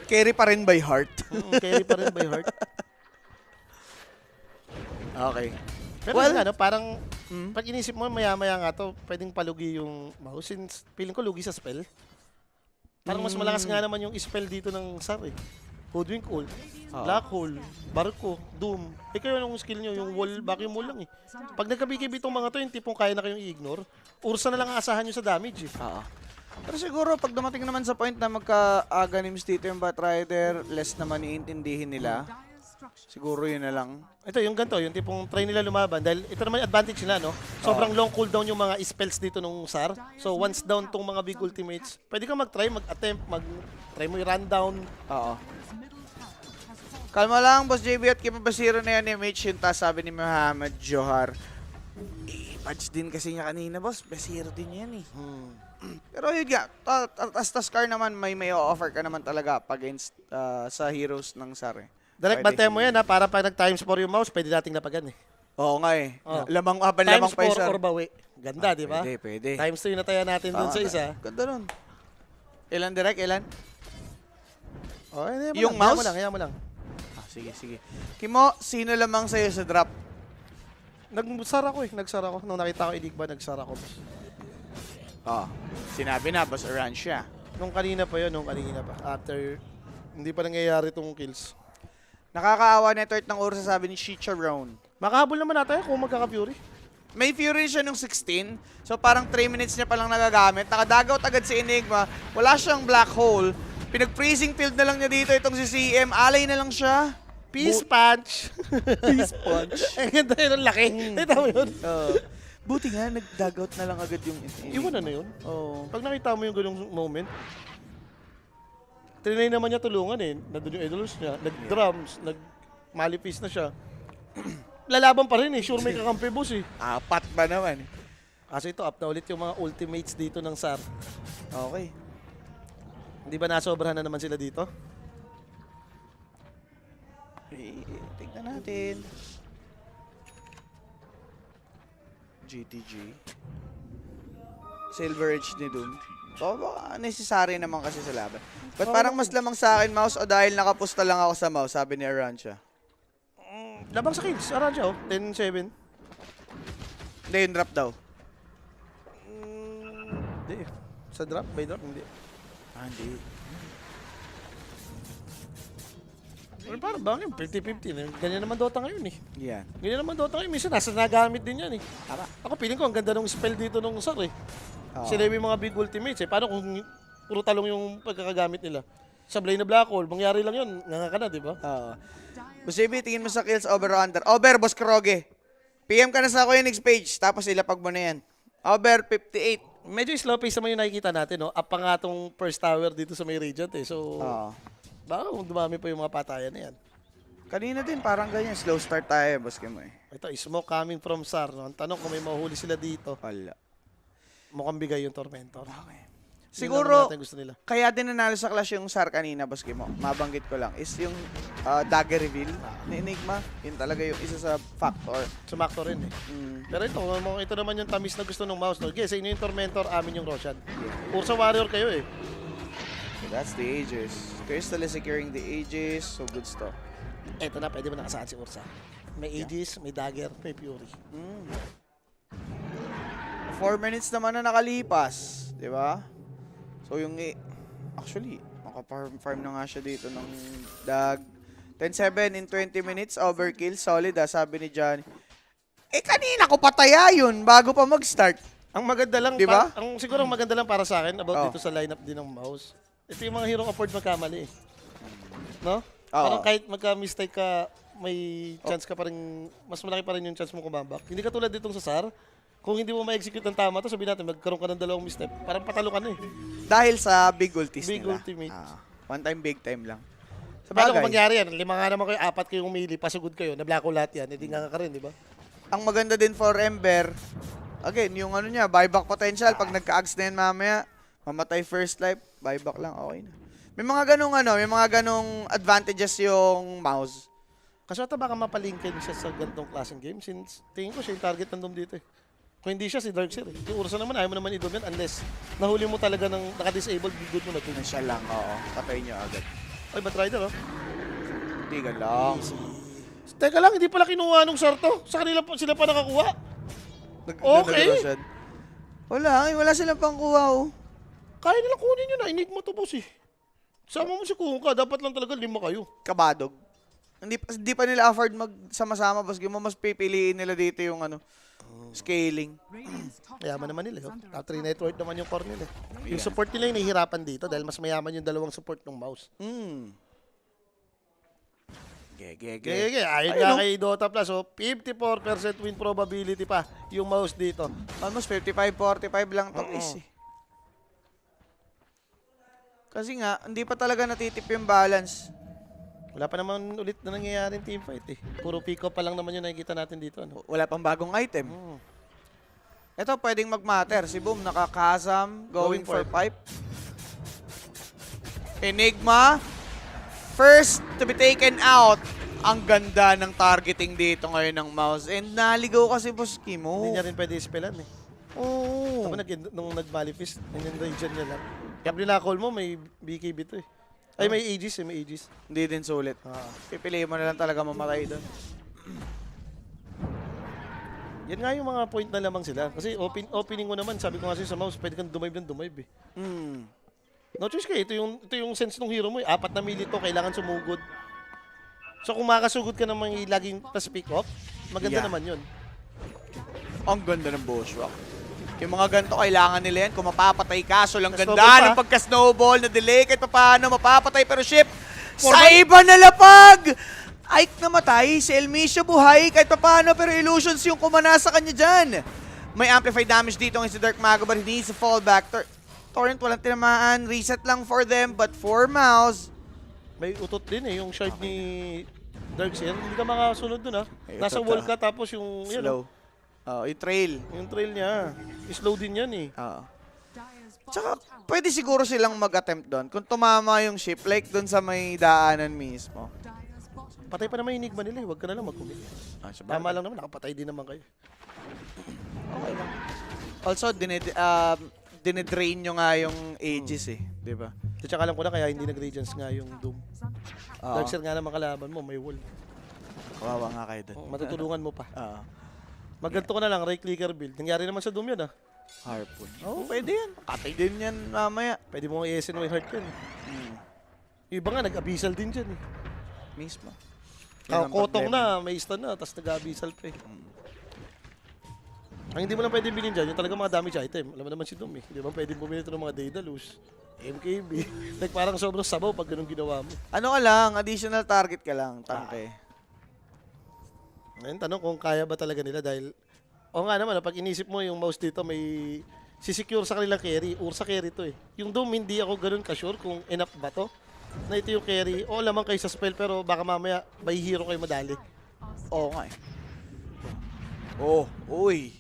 Carry pa rin by heart. Carry pa rin by heart. Okay. Pero Well, ano, parang pag inisip mo maya-maya nga to, pwedeng palugi yung mouse since feeling ko lugi sa spell. Parang mas malakas nga naman yung spell dito ng Sar eh. Hoodwink ult, Oo. Black Hole, Barko, Doom. Eh kayo anong skill nyo? Yung wall, vacuum wall lang eh. Pag nagkabikib itong mga to, yung tipong kaya na kayong i-ignore, Ursa na lang ang asahan nyo sa damage eh. Oo. Pero siguro, pag dumating naman sa point na magka-aganims dito yung Batrider, less naman iintindihin nila. Siguro yun na lang. Ito, yung ganito, yung tipong try nila lumaban. Dahil ito naman yung advantage nila, no? Sobrang long cooldown yung mga spells dito nung SAR. So, once down tong mga big ultimates, pwede kang mag-try, mag-attempt, try mo yung rundown. Oo. Kalma lang, Boss JB at Kimabasiro na yan ni Mitch. Yung taas sabi ni Muhammad Johar. Patch din kasi niya kanina, Boss. Basiro din yan eh. Pero yun nga, tas car naman, may offer ka naman talaga against sa heroes ng SAR eh. Direct Pwede. bantay mo yan, ha? Para pag nag-times 4 yung mouse, pwede nating napagan eh. Oo nga eh. Oh. Lamang Times pa 4 isa. or bawi. Ganda, di ba? Pwede. Times 2 yung nataya natin doon sa isa. Ganda nun. Ilan direct? Ilan? Oh, Yung hayaan mouse? Hayaan mo lang. Sige. Kimo, sino lamang sa'yo sa drop? Nagsara ko eh. Nagsara ko. Nung nakita ko Enigma, nagsara ko. Sinabi na, Boss Arancia. Nung kanina pa yun, After, hindi pa nangyayari itong kills. Nakakaawa network ng Ursa, sabi ni Chicharon. Makahabol naman natin kung magkaka-fury. May Fury siya nung 16. So parang 3 minutes niya palang nagagamit. Nakadagaw agad si Enigma. Wala siyang black hole. Pinag-freezing field na lang niya dito itong si CM. Alay na lang siya. Peace punch. Peace punch. Ang ganda yun, ang laki. Ito mo yun. Buti nga, nag-dugout na lang agad yung Iwan na yun. Oh. Pag nakita mo yung ganung moment, trinay naman niya tulungan eh. Nandun yung idols niya, nag-drums, nag-malipis na siya. Lalaban pa rin eh, sure may kakampi boss eh. Apat ba naman? Kasi ito, up na ulit yung mga ultimates dito ng SAR. Okay. Hindi ba nasobrahan na naman sila dito? Tignan natin. GTG. Silver Edge ni Doom. So, baka necessary naman kasi sa laban. But parang mas lamang sa akin mouse o dahil nakapusta lang ako sa mouse, sabi ni Arancia. Labang sa kills, Arancia oh, 10-7. Hindi, yung drop daw. Hindi. Sa drop, by drop, hindi. Hindi. Well, parang bakit? 50-50. Ganyan naman Dota ngayon eh. Yan. Ganyan naman Dota ngayon. Minsan nasa nagamit din yan eh. Ako feeling ko ang ganda ng spell dito nung SAR eh. Sila yung mga big ultimates eh. Paano kung puro talong yung pagkakagamit nila? Sablay na black hole, mangyari lang yun. Nga ka na, di ba? Boss JB, tingin mo sa kills over or under. Over, Boss Kroge. PM ka na sa ako yung next page, tapos ilapag mo na yan. Over 58. Medyo slow pace naman yung nakikita natin, no? Up pa nga tong first tower dito sa may Radiant eh. So, baka kung dumami pa yung mga patayan na yan. Kanina din, parang ganyan. Slow start tayo, Boss Kimo eh. Ito, smoke coming from SAR. No? Ang tanong kung may mahuhuli sila dito, Wala. mukhang bigay yung Tormentor. Okay. Yun Siguro, naman natin gusto nila. kaya din nanalo sa clash yung SAR kanina, Boss Kimo. Mabanggit ko lang. Is yung dagger reveal ni Enigma. Yun talaga yung isa sa factor. Sumakto rin eh. Pero ito naman yung tamis na gusto ng mouse. No? Okay, sa inyo yung Tormentor, amin yung Roshan. Ursa Warrior kayo eh. So that's the Aegis. Crystal is securing the Aegis. So good stuff. Eto na, pwede mo nakasahan si Ursa. May Aegis, may Dagger, may Fury. 4 minutes naman na nakalipas. Di ba? So yung actually, makafarm na nga siya dito ng dag. 10-7 in 20 minutes, overkill, solid sabi ni Johnny. Kanina ko pataya yun bago pa mag-start. Ang maganda lang, Di ba? siguro ang maganda lang para sa akin about dito sa lineup din ng mouse. Ito yung mga hero afford magkamali eh. No? Parang kahit magka-mistake ka, may chance ka pa rin, mas malaki pa rin yung chance mo kumabak. Hindi ka tulad ditong sa SAR, kung hindi mo ma-execute ng tama to, sabihin natin, magkaroon ka ng dalawang misstep, parang patalo ka na eh. Dahil sa big ultis Big nila. ultimate. One time, big time lang. Sa Paano kung bagay, mangyari yan? 5 nga naman kayo, 4 kayong umili, pasugod kayo, na-black hole lahat yan, hindi nga ka rin, di ba? ang maganda din for Ember, again, yung ano niya, buyback potential, pag nagka-ags na yan mamaya, mamatay first life, buyback lang, okay na. May mga ganong advantages yung mouse. Kasi ito baka mapalingkin siya sa ganitong klaseng game since tingin ko siya yung target ng Doom dito eh. Kung hindi siya, si Darkseer eh. Yung Ursa naman, ayaw mo naman i-Doom yan unless nahuli mo talaga ng naka-disabled, good mo na to. Siya lang, oo. Patay nyo agad. Ay, Batrider oh. Tigan lang. Teka lang, hindi pala kinuha nung Sarto. Sa kanila pa, sila pa nakakuha. Okay. Wala silang pangkuha, oh. Kaya nilang kunin yun na. Enigma to boss eh. Sama mo si Kuka, dapat lang talaga 5 kayo. Kabadog. Hindi pa nila afford magsama-sama, boss game mo. Mas pipiliin nila dito yung scaling. Mayaman naman nila. Top 3 net worth naman yung core nila. Yung support nila yung nahihirapan dito dahil mas mayaman yung dalawang support ng mouse. Gege. Ayun nga kay Dota Plus. So, 54% win probability pa yung mouse dito. Almost 55-45 lang to is eh. Kasi nga, hindi pa talaga natitip yung balance. Wala pa naman ulit na nangyayari team fight eh. Puro pick up pa lang naman yung nakikita natin dito. Ano? Wala pang bagong item. Ito, pwedeng mag-matter. Si Boom, nakakasam, going for pipe. Enigma, first to be taken out. Ang ganda ng targeting dito ngayon ng mouse. And naligaw kasi boss Kimo. Hindi niya rin pwede ispellan eh. Oo. Nung nag-manifest, nag-region niya lang. Kaya pinaka-call mo, may BKB to eh. Ay, may Aegis eh, may Aegis. Hindi din sulit. Pipiliin mo na lang talaga mamatay doon. Yan nga yung mga point na lamang sila. Kasi opening mo naman, sabi ko kasi sa mouse, pwede kang dumive ng dumive eh. No choice ka, ito yung sense ng hero mo eh. 4 na milito, kailangan sumugod. So kung makasugod ka naman laging tas pick up, maganda naman yun. Ang ganda ng boss rock. Yung mga ganito, kailangan nila yan. Kung mapapatay ka, so lang Snowball ganda pa. ng pagka-snowball na delay kahit paano mapapatay. Pero ship, sa iba na lapag! Ike namatay, si Elmisio buhay kahit paano pero illusions yung kumana sa kanya dyan. May amplified damage dito ng si Dark Mago but he needs to fall back. Torrent walang tinamaan, reset lang for them but for Mouse. May utot din eh, yung shard ni Darkseer. Hindi ka makasunod dun ah. Nasa wall ka tapos yung Slow. Yung trail. Yung trail niya. Slow din yan eh. Tsaka, pwede siguro silang mag-attempt doon. Kung tumama yung ship, like doon sa may daanan mismo. Patay pa naman yung Enigma nila eh. Huwag ka na lang mag-commit. Tama lang naman, nakapatay din naman kayo. Okay lang. Also, dinedrain nyo nga yung Aegis eh. Diba? At saka alam ko na kaya hindi nag-Radiance nga yung Doom. Darkseer nga naman kalaban mo, may wall. Kawawa nga kayo doon. Matutulungan mo pa. Magganto ko na lang, right clicker build. Nangyari naman sa Doom yun ah. Harpoon. Pwede yan. Katay din yan mamaya. Pwede mo i-SN way heart yan. Yung iba nga, nag-abyssal din dyan eh. Mismo. Kotong na, may stun na, tapos nag-abyssal pa eh. Ang hindi mo lang pwede bilhin dyan, yung talaga mga damage item. Alam mo naman si Doom eh. Hindi mo pwede bumili ito ng mga Daedalus, MKB. Like parang sobrang sabaw pag ganun ginawa mo. Ano ka lang, additional target ka lang, tangke. Ngayon, tanong kung kaya ba talaga nila dahil nga naman, pag inisip mo yung mouse dito may sisecure sa kanilang carry. Ursa carry to eh. Yung Doom, hindi ako ganun ka-sure kung enough ba to. Na ito yung carry. O lamang kayo sa spell pero baka mamaya by hero kayo madali. Oo nga eh. Uy.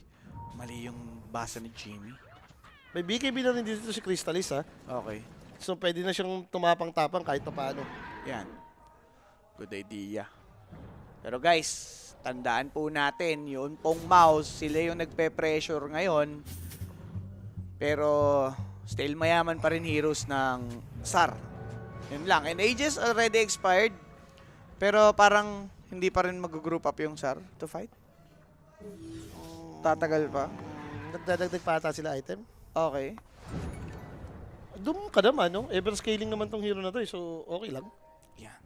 Mali yung basa ni Jimmy. May BKB na rin dito si Crystallis ha. Okay. So pwede na siyang tumapang-tapang kahit pa paano. Yan. Good idea. Pero guys, tandaan po natin, yun pong mouse, sila yung nagpe-pressure ngayon. Pero still mayaman pa rin heroes ng SAR. Yun lang. And Aegis already expired. Pero parang hindi pa rin mag-group up yung SAR to fight. Tatagal pa. Nagdadagdag pa ata sila item. Okay. Doom ka naman, no? Ever scaling naman tong hero na to eh. So okay lang. Yan.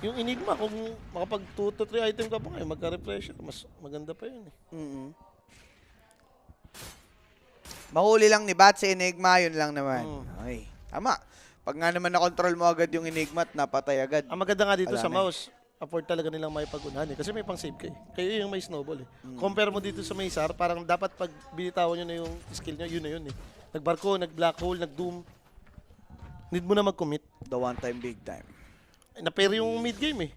Yung Enigma, kung makapag 2 to 3 item ka pa ngayon, magka-refresher, mas maganda pa yun eh. Mahuli lang ni Bat si Enigma, yun lang naman. Okay. Tama. Pag nga naman na-control mo agad yung Enigma at napatay agad. Ang maganda nga dito Wala sa na mouse, afford talaga nilang may pag-unahan eh. Kasi may pang-save kayo. Kayo yung may snowball eh. Compare mo dito sa may SAR, parang dapat pag binitawan nyo na yung skill nyo, yun na yun eh. Nag-barko, nag-black hole, nag-doom. Need mo na mag-commit. The one time, big time. Na-pair yung mid-game eh.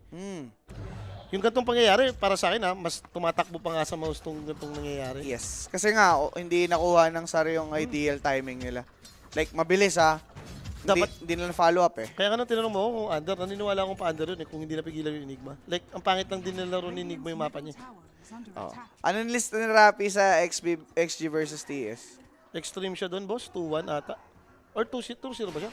Yung gantong pangyayari, para sa akin ha, mas tumatakbo pa nga sa mouse tong gantong nangyayari. Yes. Kasi nga, hindi nakuha ng SAR yung ideal timing nila. Like, mabilis ha. Dapat, Hindi nila follow up eh. kaya nga nung tinanong mo ako kung under, naniniwala akong pa-under yun eh, kung hindi napigilan yung Enigma. Like, ang pangit lang din nilaro ni Enigma yung mapa niya. Ano nilista ni Rappi sa XG versus TS? Extreme siya doon, boss. 2-1 ata. Or 2-0 ba siya?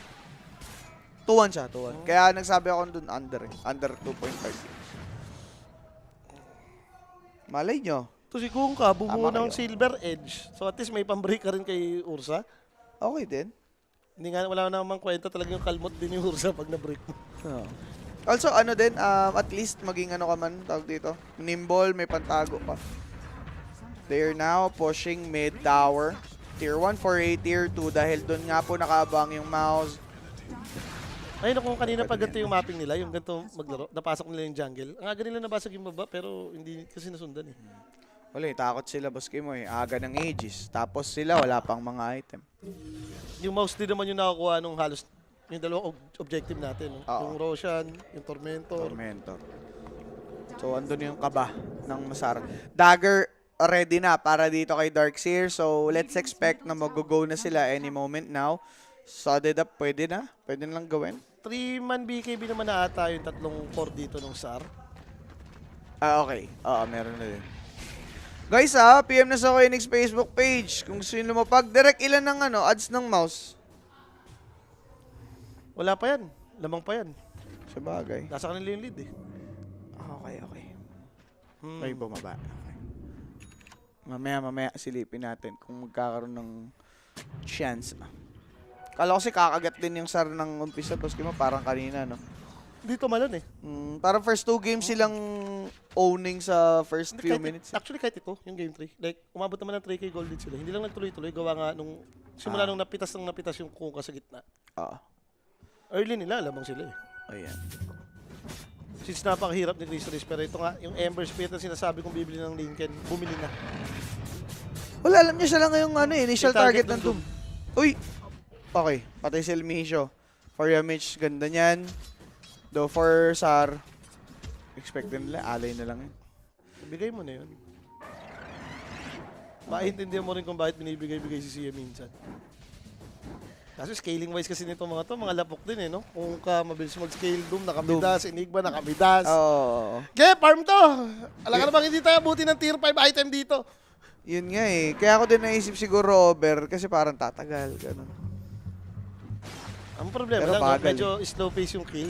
2-1 siya, 2-1. Kaya nagsabi ako dun under eh. Under 2.5. Malay nyo. To si Kungka, bubuo Tama ng kayo. Silver Edge. So at least may pambreak ka rin kay Ursa. Okay din. Hindi nga, wala namang kwenta talaga yung kalmot din yung Ursa pag na-break mo. Also, ano din, at least maging ano ka man, tawag dito. Nimble, may pantago pa. They're now pushing mid tower. Tier 1 for a tier 2 dahil doon nga po nakabang yung mouse. Ayun, kung kanina pag ganito yung mapping nila, yung ganito maglaro, napasok nila yung jungle. Ang aga nila nabasag yung baba, pero hindi kasi nasundan eh. Wala, takot sila, boss Kimo eh. Aga ng Aegis. Tapos sila, wala pang mga item. Yung mouse din naman yung nakakuha nung halos yung dalawang objective natin. No? Oo. Yung Roshan, yung Tormentor. Tormentor. So, andun yung kaba ng Masar. Dagger, ready na para dito kay Darkseer. So, let's expect na mag-go na sila any moment now. Sodded up, pwede na. Pwede na lang gawin. 3-man BKB naman na ata yung tatlong core dito ng SAR. Okay. Oo, meron na din. Guys PM na sa Koenix Facebook page. Kung gusto nyo lumapag, direct ilan ng ads ng mouse. Wala pa yan. Lamang pa yan. Sa bagay. Nasa kanila yung lead eh. Okay. May bumaba. Okay. Mamaya silipin natin kung magkakaroon ng chance. Kala ko kasi kakagat din yung SAR ng umpisa. Tapos parang kanina, no? Dito malon eh. Parang first 2 games silang owning sa first few minutes. Actually, kahit ito, yung game 3. Like, umabot naman ng 3K gold din sila. Hindi lang nagtuloy-tuloy. Gawa nga nung, simula nung napitas yung kuka sa gitna. Oo. Early nila, lamang sila eh. Ayan. Since napakahirap ni Chris, pero ito nga, yung Ember Spirit na sinasabi kong bibili ng Lincoln, bumili na. Wala, alam niya siya lang yung initial Yung target target ng Doom. Uy! Okay, patay si Elmisho. For Yamich, ganda niyan. Do for SAR. Expect din nila, alay na lang yun. Bigay mo na yun. Maintindihan mo rin kung bakit binibigay-bigay si Sia minsan. Kasi scaling wise kasi nito mga to, mga lapok din eh, no? Kung ka mabilis mag-scale Doom, nakamidas, Enigma, nakamidas. Oo. Okay, farm to! Alam ka na bang hindi tayo buti ng tier 5 item dito? Yun nga eh. Kaya ako din naisip siguro over kasi parang tatagal. Ganun. Ang problema Pero lang, bagal medyo slow pace yung kill.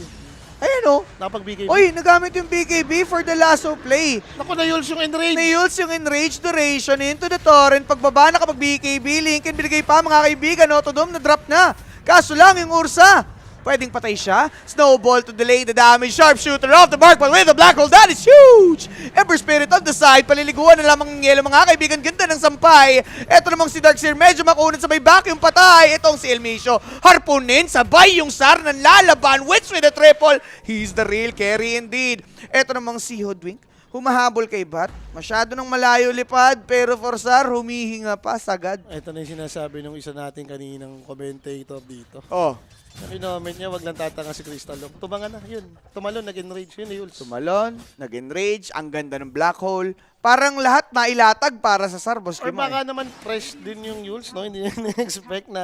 Ayun oh. Napag-BKB. Uy, nagamit yung BKB for the lasso play. Naku, na-yules yung enrage! Nails yung enrage duration into the torrent. Pagbaba na kapag BKB, Lincoln binigay pa mga kaibigan. Autodome na drop na. Kaso lang yung Ursa. Pwedeng patay siya. Snowball to delay the damage. Sharpshooter off the mark but with the black hole. That is huge! Ember Spirit on the side. Paliliguan na lamang ng yelo mga kaibigan. Ganda ng sampay. Ito namang si Darkseer. Medyo makunat sabay vacuum patay. Itong si Elmisho. Harpunin. Sabay yung SAR ng lalaban. Wits with a triple. He's the real carry indeed. Ito namang si Hoodwink. Humahabol kay Bat. Masyado ng malayo lipad. Pero for SAR, humihinga pa sagad. Ito na yung sinasabi ng isa natin kaninang commentator dito. Oh. Ang comment niya, wag lang tatanga si Crystal Lock. Tumangan na, yun. Tumalon, nag-enrage yun, Yules. Tumalon, nag-enrage, ang ganda ng black hole. Parang lahat nailatag para sa SAR, boss Or Kimo. baka naman fresh din yung Yules, no? Hindi niya na-expect na...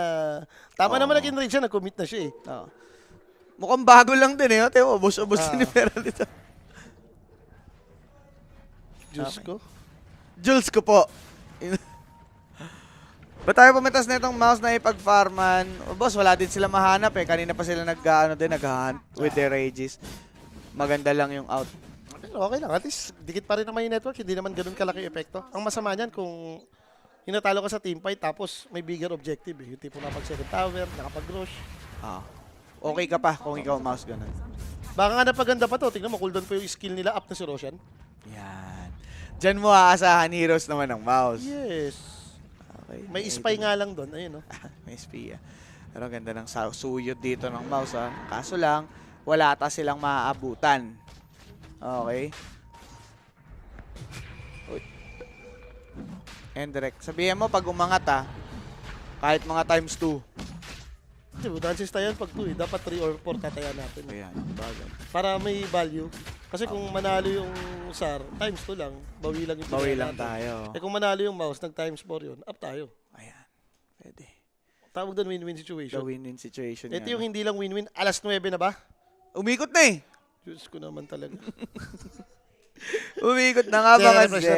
Tama naman nag-enrage siya, nag-commit na siya eh. Oo. Mukhang bago lang din eh. Tewa, ubos-ubos din yung pera nito. Diyos ko. Jules ko po. Ba't tayo pumitas na itong mouse na ipag-farman? Oh, boss, wala din sila mahanap eh. Kanina pa sila nag-hunt with their rages. Maganda lang yung out. Okay lang, at least dikit pa rin naman yung network, hindi naman ganun kalaki epekto. Ang masama niyan kung hinatalo ka sa teamfight tapos may bigger objective eh. Yung tipo nakapag-second tower, nakapag-rush. Okay ka pa kung ikaw mouse ganun. Baka nga napaganda pa to, tingnan mo, cooldown pa yung skill nila up na si Roshan. Yan. Diyan mo aasahan heroes naman ng mouse. Yes. Okay. May spy nga lang doon, ayun no. May spy. Pero ganda ng suyod dito ng mouse ha. Kaso lang, wala ata silang maaabutan. Okay. Uy. And direct. Sabihin mo pag umangat ha, kahit mga times 2. Diba, dances tayo pag 2 eh. Dapat 3 or 4 tataya natin. Ayan, bagay. Para may value. Kasi kung manalo yung SAR, times 2 lang. Bawi lang yung Bawi pinaya lang natin. tayo. Eh kung manalo yung mouse, nag times 4 yun, up tayo. Ayan. Pwede. Tawag doon win-win situation. The win-win situation Ito yan. yung hindi lang win-win. Alas 9 na ba? Umikot na eh. Diyos ko naman talaga. Umikot na nga ba kasi.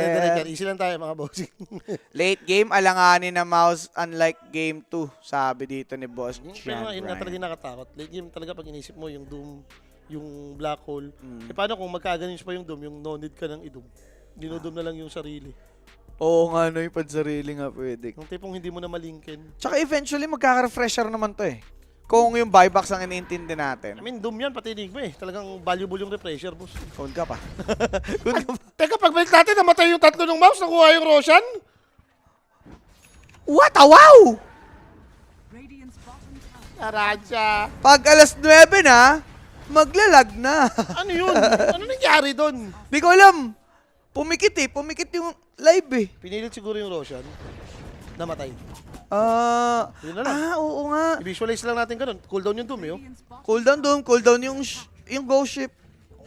Easy lang tayo mga bossing. Late game, alanganin na mouse unlike game 2. Sabi dito ni Boss Pero yun nga Brian. talaga yung nakatakot. Late game talaga pag inisip mo yung Doom, yung Black Hole. Eh paano kung magkaganin pa yung Doom, yung no need ka ng i-Doom? Dinodoom na lang yung sarili. Oo nga, no, yung pansarili nga pwede. Yung tipong hindi mo na malingkin. Tsaka eventually, magkaka-refresher naman to eh. Kung yung buybacks ang iniintindi natin. I mean, Doom yan, pati Enigma eh. Talagang valuable yung refresher, boss. Count ka pa. Teka, pagbalik natin, namatay yung tatlo ng mouse, nakuha yung Roshan. What a wow! Aransya. Pag alas 9 na, maglalag na. Ano yun? Ano nangyari doon? Di ko alam. Pumikit eh. Pumikit yung live eh. Pinilit siguro yung Roshan. Namatay. Yun na lang. Oo nga. I-visualize lang natin ganun. Cooldown yung Doom eh. Oh. Cooldown doon. Cooldown yung ghost ship.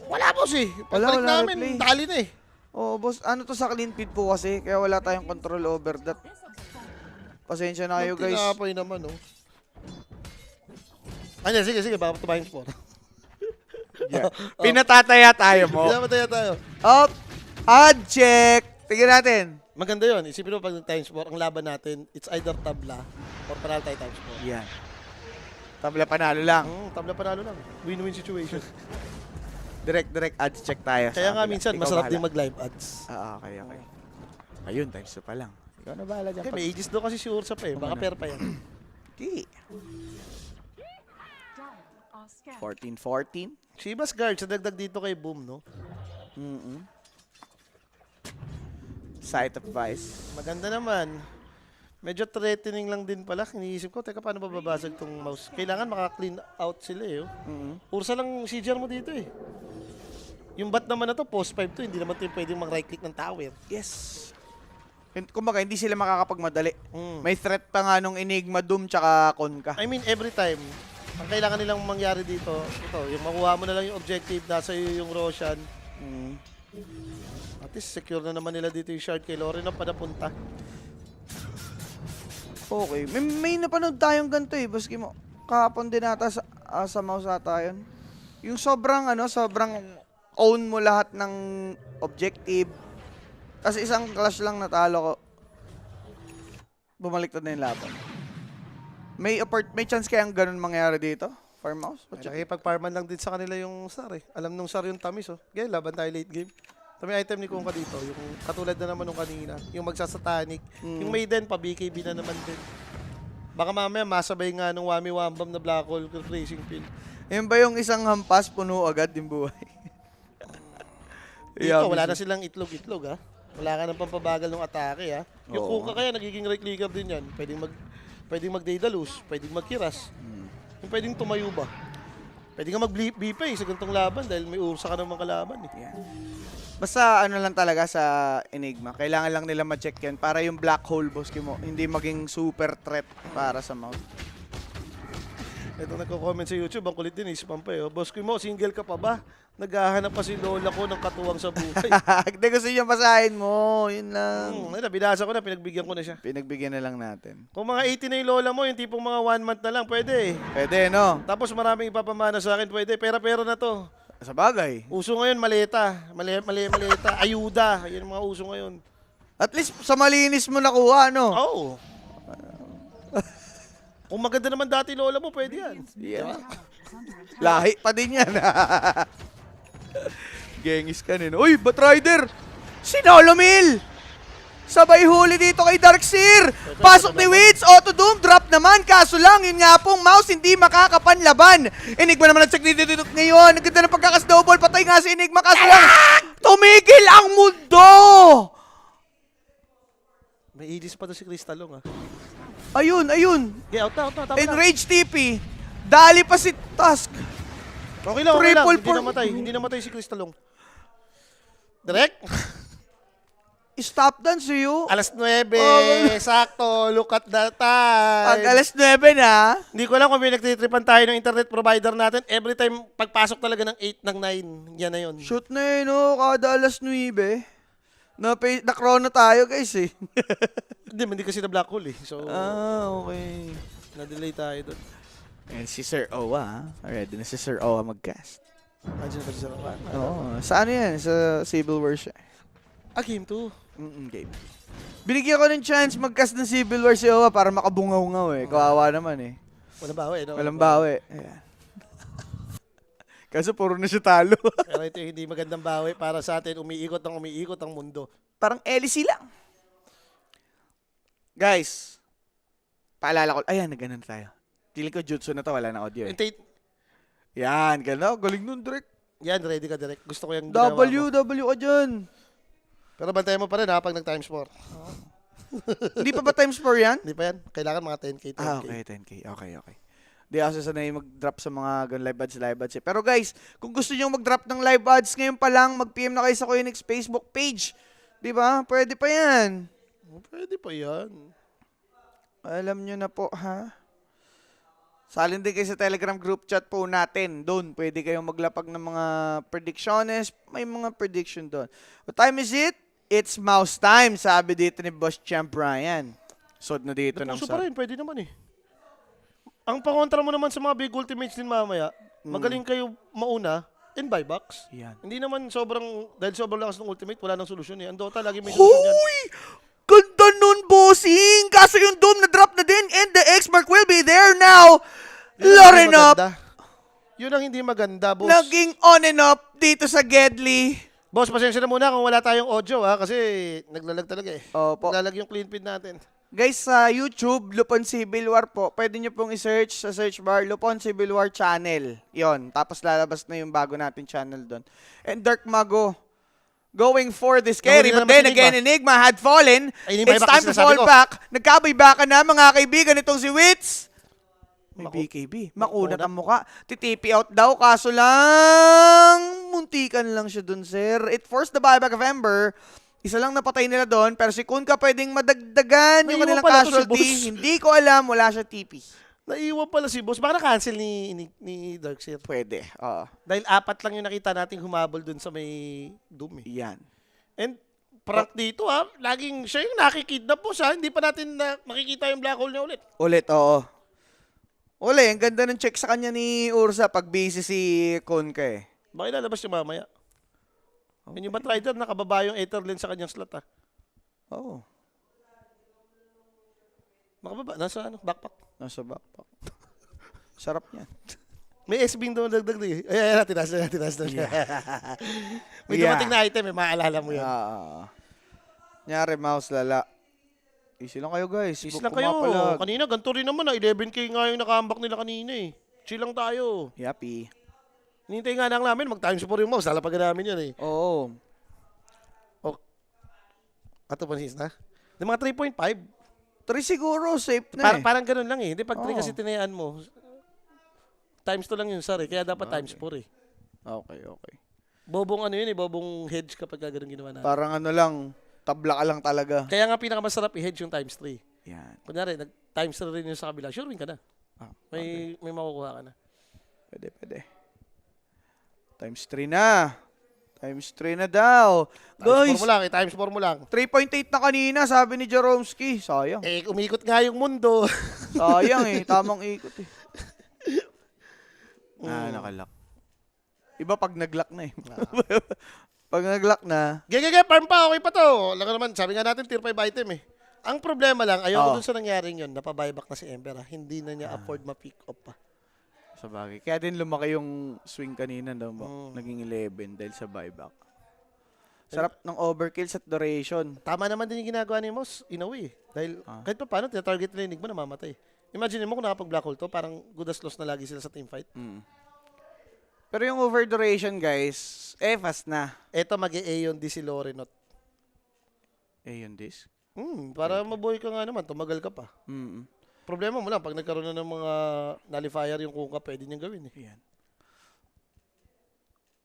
Wala, boss eh. Pagbalik Wala namin, replay. dali na eh. Oo, boss. Ano to sa clean feed po kasi. Kaya wala tayong control over that. Pasensya na kayo, guys. Tinapay naman, oh. Ano, sige, baka tumahin sport. Yeah. Pinatataya tayo mo. Pinamataya tayo. Up. Ad check. Tingnan natin. Maganda yun. Isipin mo pag nag-time sport, ang laban natin, it's either tabla or panalo tayo time sport. Yan. Tabla panalo lang. Tabla panalo lang. Win-win situation. Direct ads check tayo. Kaya sa nga kabila. minsan, Ikaw masarap bahala. din mag-live ads. Okay. Ayun, times 2 pa lang. Ikaw na bahala dyan. Okay, may aegis doon kasi si Ursa pa eh. Baka pair pa yan. Okay. 14-14. Shivas Guard, sa dagdag dito kay Boom, no? Sight of Vice. Maganda naman. Medyo threatening lang din pala. Iniisip ko, teka, paano ba babasag tong mouse? Kailangan maka-clean out sila eh. Oh. Ursa lang CGR mo dito eh. Yung bat naman na to, post 5 to, hindi naman to yung pwedeng mag-right click ng tower. Yes. Kumbaga, hindi sila makakapagmadali. Mm. May threat pa nga nung Enigma, Doom, tsaka Konka. I mean, every time, ang kailangan nilang mangyari dito, ito, yung makuha mo na lang yung objective, nasa iyo yung Roshan. At least, secure na naman nila dito yung shard kay Loren na padapunta. Okay. May napanood tayong ganito eh, Boski mo. Kahapon din ata sa mouse ata yun. Yung sobrang own mo lahat ng objective. Kasi isang clash lang natalo ko. Bumaliktad na yung laban. May chance kayang ganun mangyari dito? Farmhouse? Nakikipag-farman lang din sa kanila yung Sar eh. Alam nung Sar yung tamis oh. Kaya laban tayo late game. Ito may item ni Kungka dito. Yung katulad na naman nung kanina. Yung magsasatanic. Yung Maiden pa BKB na naman din. Baka mamaya masabay nga nung Wami Wambam na Black Hole Racing Field. Yan ba yung isang hampas puno agad yung buhay? Dito wala na silang itlog-itlog ha. Wala ka ng pampabagal ng atake ha. Yung Oo. Kungka kaya nagiging right clicker din yan. Pwedeng mag-Daedalus, pwedeng mag-Kiras. Yung pwedeng tumayo ba? Pwede ka mag-BP sa ganitong laban dahil may ursa ka namang kalaban eh. Yeah. Basta ano lang talaga sa Enigma, kailangan lang nila ma-check yan para yung black hole, Boski mo, hindi maging super threat para sa mouse. Ito nagko-comment sa YouTube, ang kulit din, spam pa eh. Boss ko mo, single ka pa ba? Naghahanap pa si lola ko ng katuwang sa buhay. Hindi gusto niya basahin mo, yun lang. Binasa ko na, pinagbigyan ko na siya. Pinagbigyan na lang natin. Kung mga 80 na yung lola mo, yung tipong mga 1 month na lang, pwede eh. Pwede, no? Tapos maraming ipapamana sa akin, pwede. Pera-pera na to. Sa bagay. Uso ngayon, maleta. Maleta. Ayuda. Yan ang mga uso ngayon. At least sa malinis mo nakuha, no? Oo. Kung maganda naman dati lola mo, pwede yan. Yeah. Lahi pa din yan. Gengis ka rin. Uy, Batrider! Sinolomil! Sabay huli dito kay Darkseer! Pasok ni Wits! Auto Doom! Drop naman! Kaso lang, yun nga pong mouse hindi makakapanlaban. Enigma naman nag-check dito ngayon. Ang ganda ng pagkaka-snowball. Patay nga si Enigma. Kaso lang, tumigil ang mundo! May idis pa to si Crystalong ah. Ayun. Okay, out na. Tama na. Enrage TP. Dali pa si Tusk. Okay lang. Triple Hindi namatay si Crystalong. Direct? Stop dance sa'yo. Alas 9. Sakto. Look at that time. Pag alas 9 na. Hindi ko alam kung may nagtitripan tayo ng internet provider natin. Every time, pagpasok talaga ng 8 ng 9. Yan na yun. Shoot na yun, no? Kada alas 9. Na-chrono tayo, guys, eh. Hindi kasi na black hole eh. So, Okay. na-delay tayo doon. And si Sir Owa, ha? Ready na si Sir Owa mag-cast. Andiyan pa siya. Oo. Sa ano yan? Sa Civil War siya. Game 2. Game. Binigyan ko ng chance mag-cast ng Civil War si Owa para makabungaw-ngaw, eh. Kawawa naman, eh. Walang bawi, no? Walang bawi. Ayan. Kaso puro na siya talo. Pero ito yung hindi magandang bawi para sa atin. Umiikot ang mundo. Parang LC lang. Guys, paalala ko. Ayan, nagganon tayo. Feeling ko jutsu na to, wala na audio eh. Yan, gano'n. Galing nun, direct. Yan, ready ka direct. Gusto ko yung ginawa mo. W ka dyan. Pero bantayan mo pa rin ha, pag nag-times 4. Hindi pa ba times 4 yan? Hindi pa yan. Kailangan mga 10k, 10k. Okay, 10k. Okay. Di ako sanay mag-drop sa mga live ads eh. Pero guys, kung gusto nyo mag-drop ng live ads ngayon pa lang, mag-PM na kayo sa Koinix Facebook page. Di ba? Pwede pa yan. Pwede pa yan. Alam nyo na po, ha? Salin din kayo sa Telegram group chat po natin. Doon, pwede kayong maglapag ng mga predictions. May mga prediction doon. What time is it? It's mouse time, sabi dito ni Boss Champ Brian. Sod na dito ng Puso pa rin, pwede naman eh. Ang pangontra mo naman sa mga big ultimates din mamaya, magaling kayo mauna and buy box. Yan. Hindi naman dahil sobrang lakas ng ultimate, wala nang solusyon eh. Ang Dota lagi may solusyon yan. Hoy! Ganda nun, bossing! Kaso yung Doom na-drop na din and the X-Mark will be there now. Loren up! Yun ang hindi maganda, boss. Naging on and up dito sa Gedli. Boss, pasensya na muna kung wala tayong audio ha, kasi naglalag talaga eh. Opo. Naglalag yung clean feed natin. Guys, sa YouTube, Lupon Civil War po, pwede nyo pong i-search sa search bar, Lupon Civil War channel. Yon, tapos lalabas na yung bago natin channel doon. And Dark Mago, going for this carry, but then again, Enigma had fallen. It's time to fall back. Nagkabay-baka na mga kaibigan itong si Wits. May BKB. Makunat ang muka. Titipi out daw, kaso lang, muntikan lang siya dun, sir. It forced the buyback of Ember. Isa lang napatay nila doon, pero si Kunka pwedeng madagdagan yung kanilang casualty. Hindi ko alam, wala siya TP. Naiwan pala si boss. Baka na-cancel ni Darkseer. Pwede, oo. Dahil 4 lang yung nakita nating humabol dun sa may Doom eh. Yan. And prank dito ha, laging siya yung nakikidnap boss ha. Hindi pa natin makikita yung black hole niya ulit. Ulit, oo. Uli, ang ganda ng check sa kanya ni Ursa pag busy si Kunka eh. Baka ilalabas yung mamaya. Okay. Yung Batrider, nakababa yung Aether Lens sa kanyang slot ha. Oo. Nakababa, nasa backpack. Nasa backpack. Sarap niyan. May SB doon dagdag eh. Ay, tinaas na. May dumating na item eh, maaalala mo yun. Nyari, mouse, lala. Easy lang kayo guys. Easy lang kayo. Kanina, ganito rin naman 11k nga yung naka-ambak nila kanina eh. Chill lang tayo. Yappy. Hinintay nga lang namin, mag-times 4 yung mouse. Lalapagan namin yun eh. Oo. Ato pa na? Di mga 3.5. 3 siguro, safe na eh. Parang ganun lang eh. Hindi pag 3 kasi tinayaan mo. Times 2 lang yun, sir eh. Kaya dapat times 4 eh. Okay. Bobong ano yun eh, bobong hedge kapag ganun ginawa natin. Parang ano lang, tabla ka lang talaga. Kaya nga pinakamasarap i-hedge yung times 3. Yan. Kunyari, nag-times 3 rin yung sa kabila. Sure win ka na. May makukuha ka na. Pwede. Times 3 na. Times 3 na daw. Times Guys, 4 mo lang eh. Times 4 mo lang. 3.8 na kanina, sabi ni Jaromski. Sayang. Eh, umikot nga yung mundo. Sayang eh. Tamang ikot eh. Nakalak. Iba pag nag-lock na eh. Pag nag-lock na. Gege, farm pa. Okay pa to. Alam ko naman, sabi nga natin, tier 5 item eh. Ang problema lang, ayoko dun sa nangyaring yun, napabuyback na si Ember. Hindi na niya afford ma-pick up pa. Sa bagay. Kaya din lumaki yung swing kanina daw. Naging 11 dahil sa buyback. Sarap ng overkill sa duration. Tama naman din yung ginagawa ni Moss, in a way. Dahil kahit pa paano, tinatarget nila yung Enigma na mamatay. Imagine mo kung nakapag-black hole to, parang good as loss na lagi sila sa teamfight. Pero yung over duration, guys, fast na. Eto mag-e-Aeon D si Lorenot. Aeon disc? Para mabuhay ka nga naman, tumagal ka pa. Problema mo lang, pag nagkaroon na ng mga nullifier yung Kunka, pwede niyang gawin eh. Yan.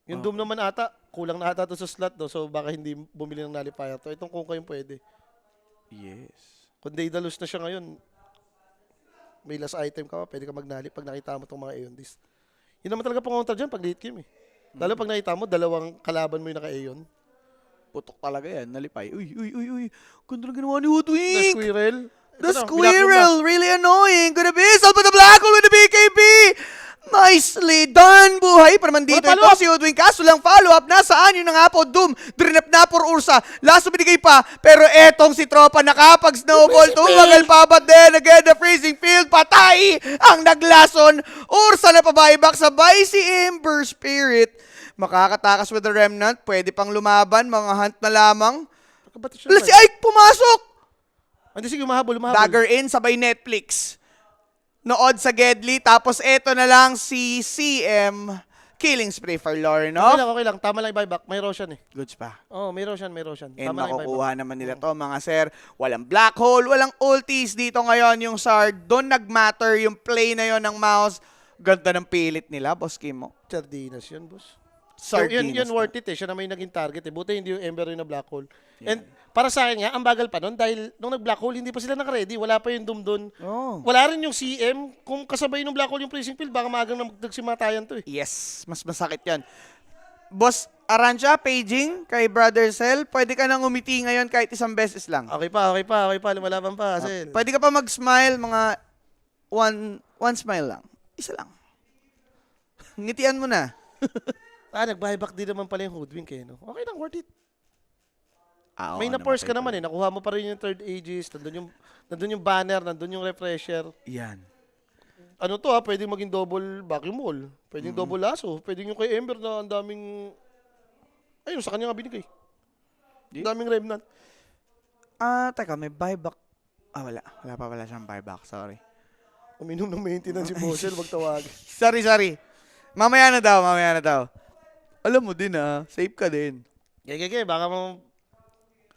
Yung Doom naman ata, kulang na ata to sa slot do, so baka hindi bumili ng nullifier to. Itong Kunka yung pwede. Yes. Kung Daedalus na siya ngayon, may last item ka pa, pwede ka mag-nulli pag nakita mo itong mga Aeon Disc. Yun naman talaga pangontra dyan pag late game eh. Lalo pag nakita mo, dalawang kalaban mo yung naka-Aeon. Putok talaga yan, nalipay. Uy. Ganda na ginawa ni Hoodwink. The Squirrel. The Squirrel, really annoying. Gonna be solved by the Black Hole with the BKB. Nicely done, buhay. Para man dito ito si Hoodwink. Kaso lang follow-up. Nasaan yun na nga po? Doom. Drinap na por Ursa. Last binigay pa. Pero etong si Tropa nakapag-snowball. Tumagal pa. But then again, the freezing field. Patay ang naglason. Ursa na pa-buyback. Sabay si Ember Spirit. Makakatakas with the Remnant. Pwede pang lumaban. Mga hunt na lamang. Wala si Ike pumasok. Hindi, sige, humahabol. Dagger in, sabay Netflix. Nood sa Gedli, tapos eto na lang si CM. Killing spree for Lorno. Okay lang. Tama lang yung buyback. May Roshan eh. Goods pa. Oh, may Roshan. And Tama lang yung buyback. makukuha naman nila to, mga sir. Walang black hole, walang ultis dito ngayon yung Sard. Doon nagmatter yung play na yon ng mouse. Ganda ng pilit nila, Boss Kimo. Sardinas yun, boss. Sardinas Yun worth it eh. Siya na may naging target eh. Buti hindi yung Ember yung na black hole. And para sa akin nga, ang bagal pa nun dahil nung nag-black hole, hindi pa sila naka-ready. Wala pa yung Doom doon. Oh. Wala rin yung CM. Kung kasabay ng black hole yung freezing field, baka maagang na magdagsimatayan to eh. Yes, mas masakit yan. Boss Arancia, paging kay Brother Cell. Pwede ka nang umiti ngayon kahit isang beses lang. Okay pa. Lumalaban pa. Kasi Pwede ka pa mag-smile, mga one smile lang. Isa lang. Ngitian mo na. nag-buyback din naman pala yung hoodwink eh. No? Okay lang, worth it. Oo, May na-force ka naman eh. Nakuha mo pa rin yung third aegis. Nandun yung banner, nandun yung refresher. Yan. Ano to pwedeng maging double vacuum wall. Pwedeng double lasso. Pwedeng yung kay Ember na ang daming... Ayun, sa kanya nga binigay. Ang daming remnant. Teka, may buyback. Wala. Wala pa pala siyang buyback. Sorry. Uminom ng maintenance si Bossel, magtawag. Sorry. Mamaya na daw. Alam mo din safe ka din. Gege, baka mo...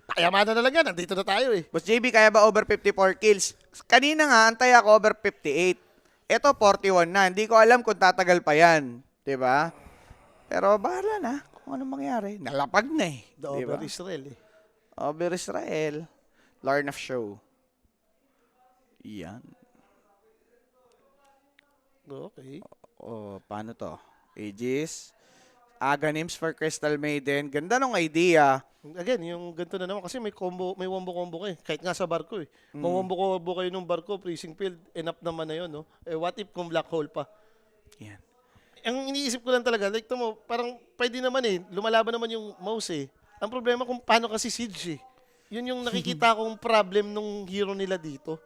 Kayamada na lang yan, nandito na tayo eh. Boss JB, kaya ba over 54 kills? Kanina nga, antay ako over 58. Ito, 41 na. Hindi ko alam kung tatagal pa yan. Diba? Pero bahala na kung anong mangyari. Nalapag na eh. The Diba? over Israel eh. Over Israel. Larnaf Show. Yan. Okay. Paano to? Aegis. Aghanims for Crystal Maiden. Ganda nung idea. Again, yung ganito na naman kasi may wombo-combo ka eh. Kahit nga sa barko eh. Mawombo-combo kayo nung barko, freezing field, enough naman na yun, no? Eh, what if kung black hole pa? Yan. Ang iniisip ko lang talaga, like mo, parang pwede naman eh, lumalaban naman yung mouse eh. Ang problema kung paano kasi siege eh. Yun yung nakikita kong problem nung hero nila dito.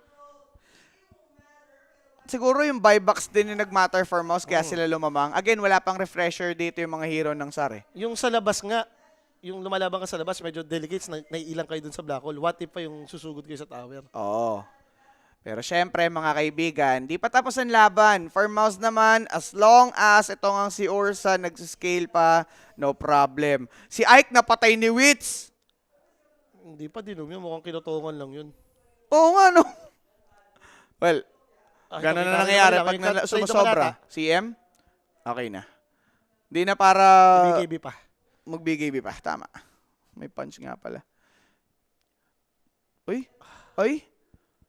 Siguro yung buybacks din yung nag-matter for mouse kaya sila lumamang. Again, wala pang refresher dito yung mga hero ng SAR eh. Yung sa labas nga, yung lumalaban ka sa labas, medyo delegates, naiilang kayo dun sa black hole. What if pa yung susugod kayo sa tower? Oo. Pero syempre mga kaibigan, di pa tapos ang laban. For mouse naman, as long as itong ang si Ursa nagsiscale pa, no problem. Si Ike napatay ni Wits. Hindi pa dinom yun, mukhang kinutungan lang yun. Oo nga no. Well, Ah, gano'n ito, na nangyayari kita- pag kita- trade sumasobra. naman ata. CM? Okay na. Di na para BKB pa. mag-BKB pa. Tama. May punch nga pala. Uy.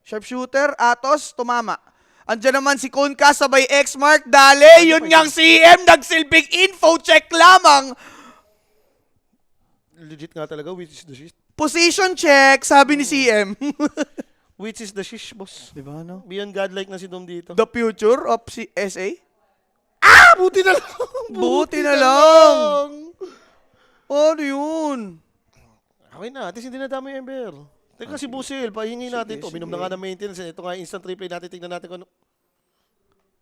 Sharpshooter, Atos, tumama. Andiyan naman si Kunka sabay X-Mark. Dale, yun ngang CM. Nagsilbing info check lamang. Legit nga talaga, which is the shish. Position check, sabi ni CM. Which is the shish, boss. Diba, no? Beyond godlike na si Dom dito. The future of SA? Buti na lang! Buti na lang! Ano yun? Okay na, at least hindi na dami yung Ember. Teka si Busil, pahingi natin ito. Minom na nga ng maintenance. Ito nga instant replay natin. Tignan natin kung ano.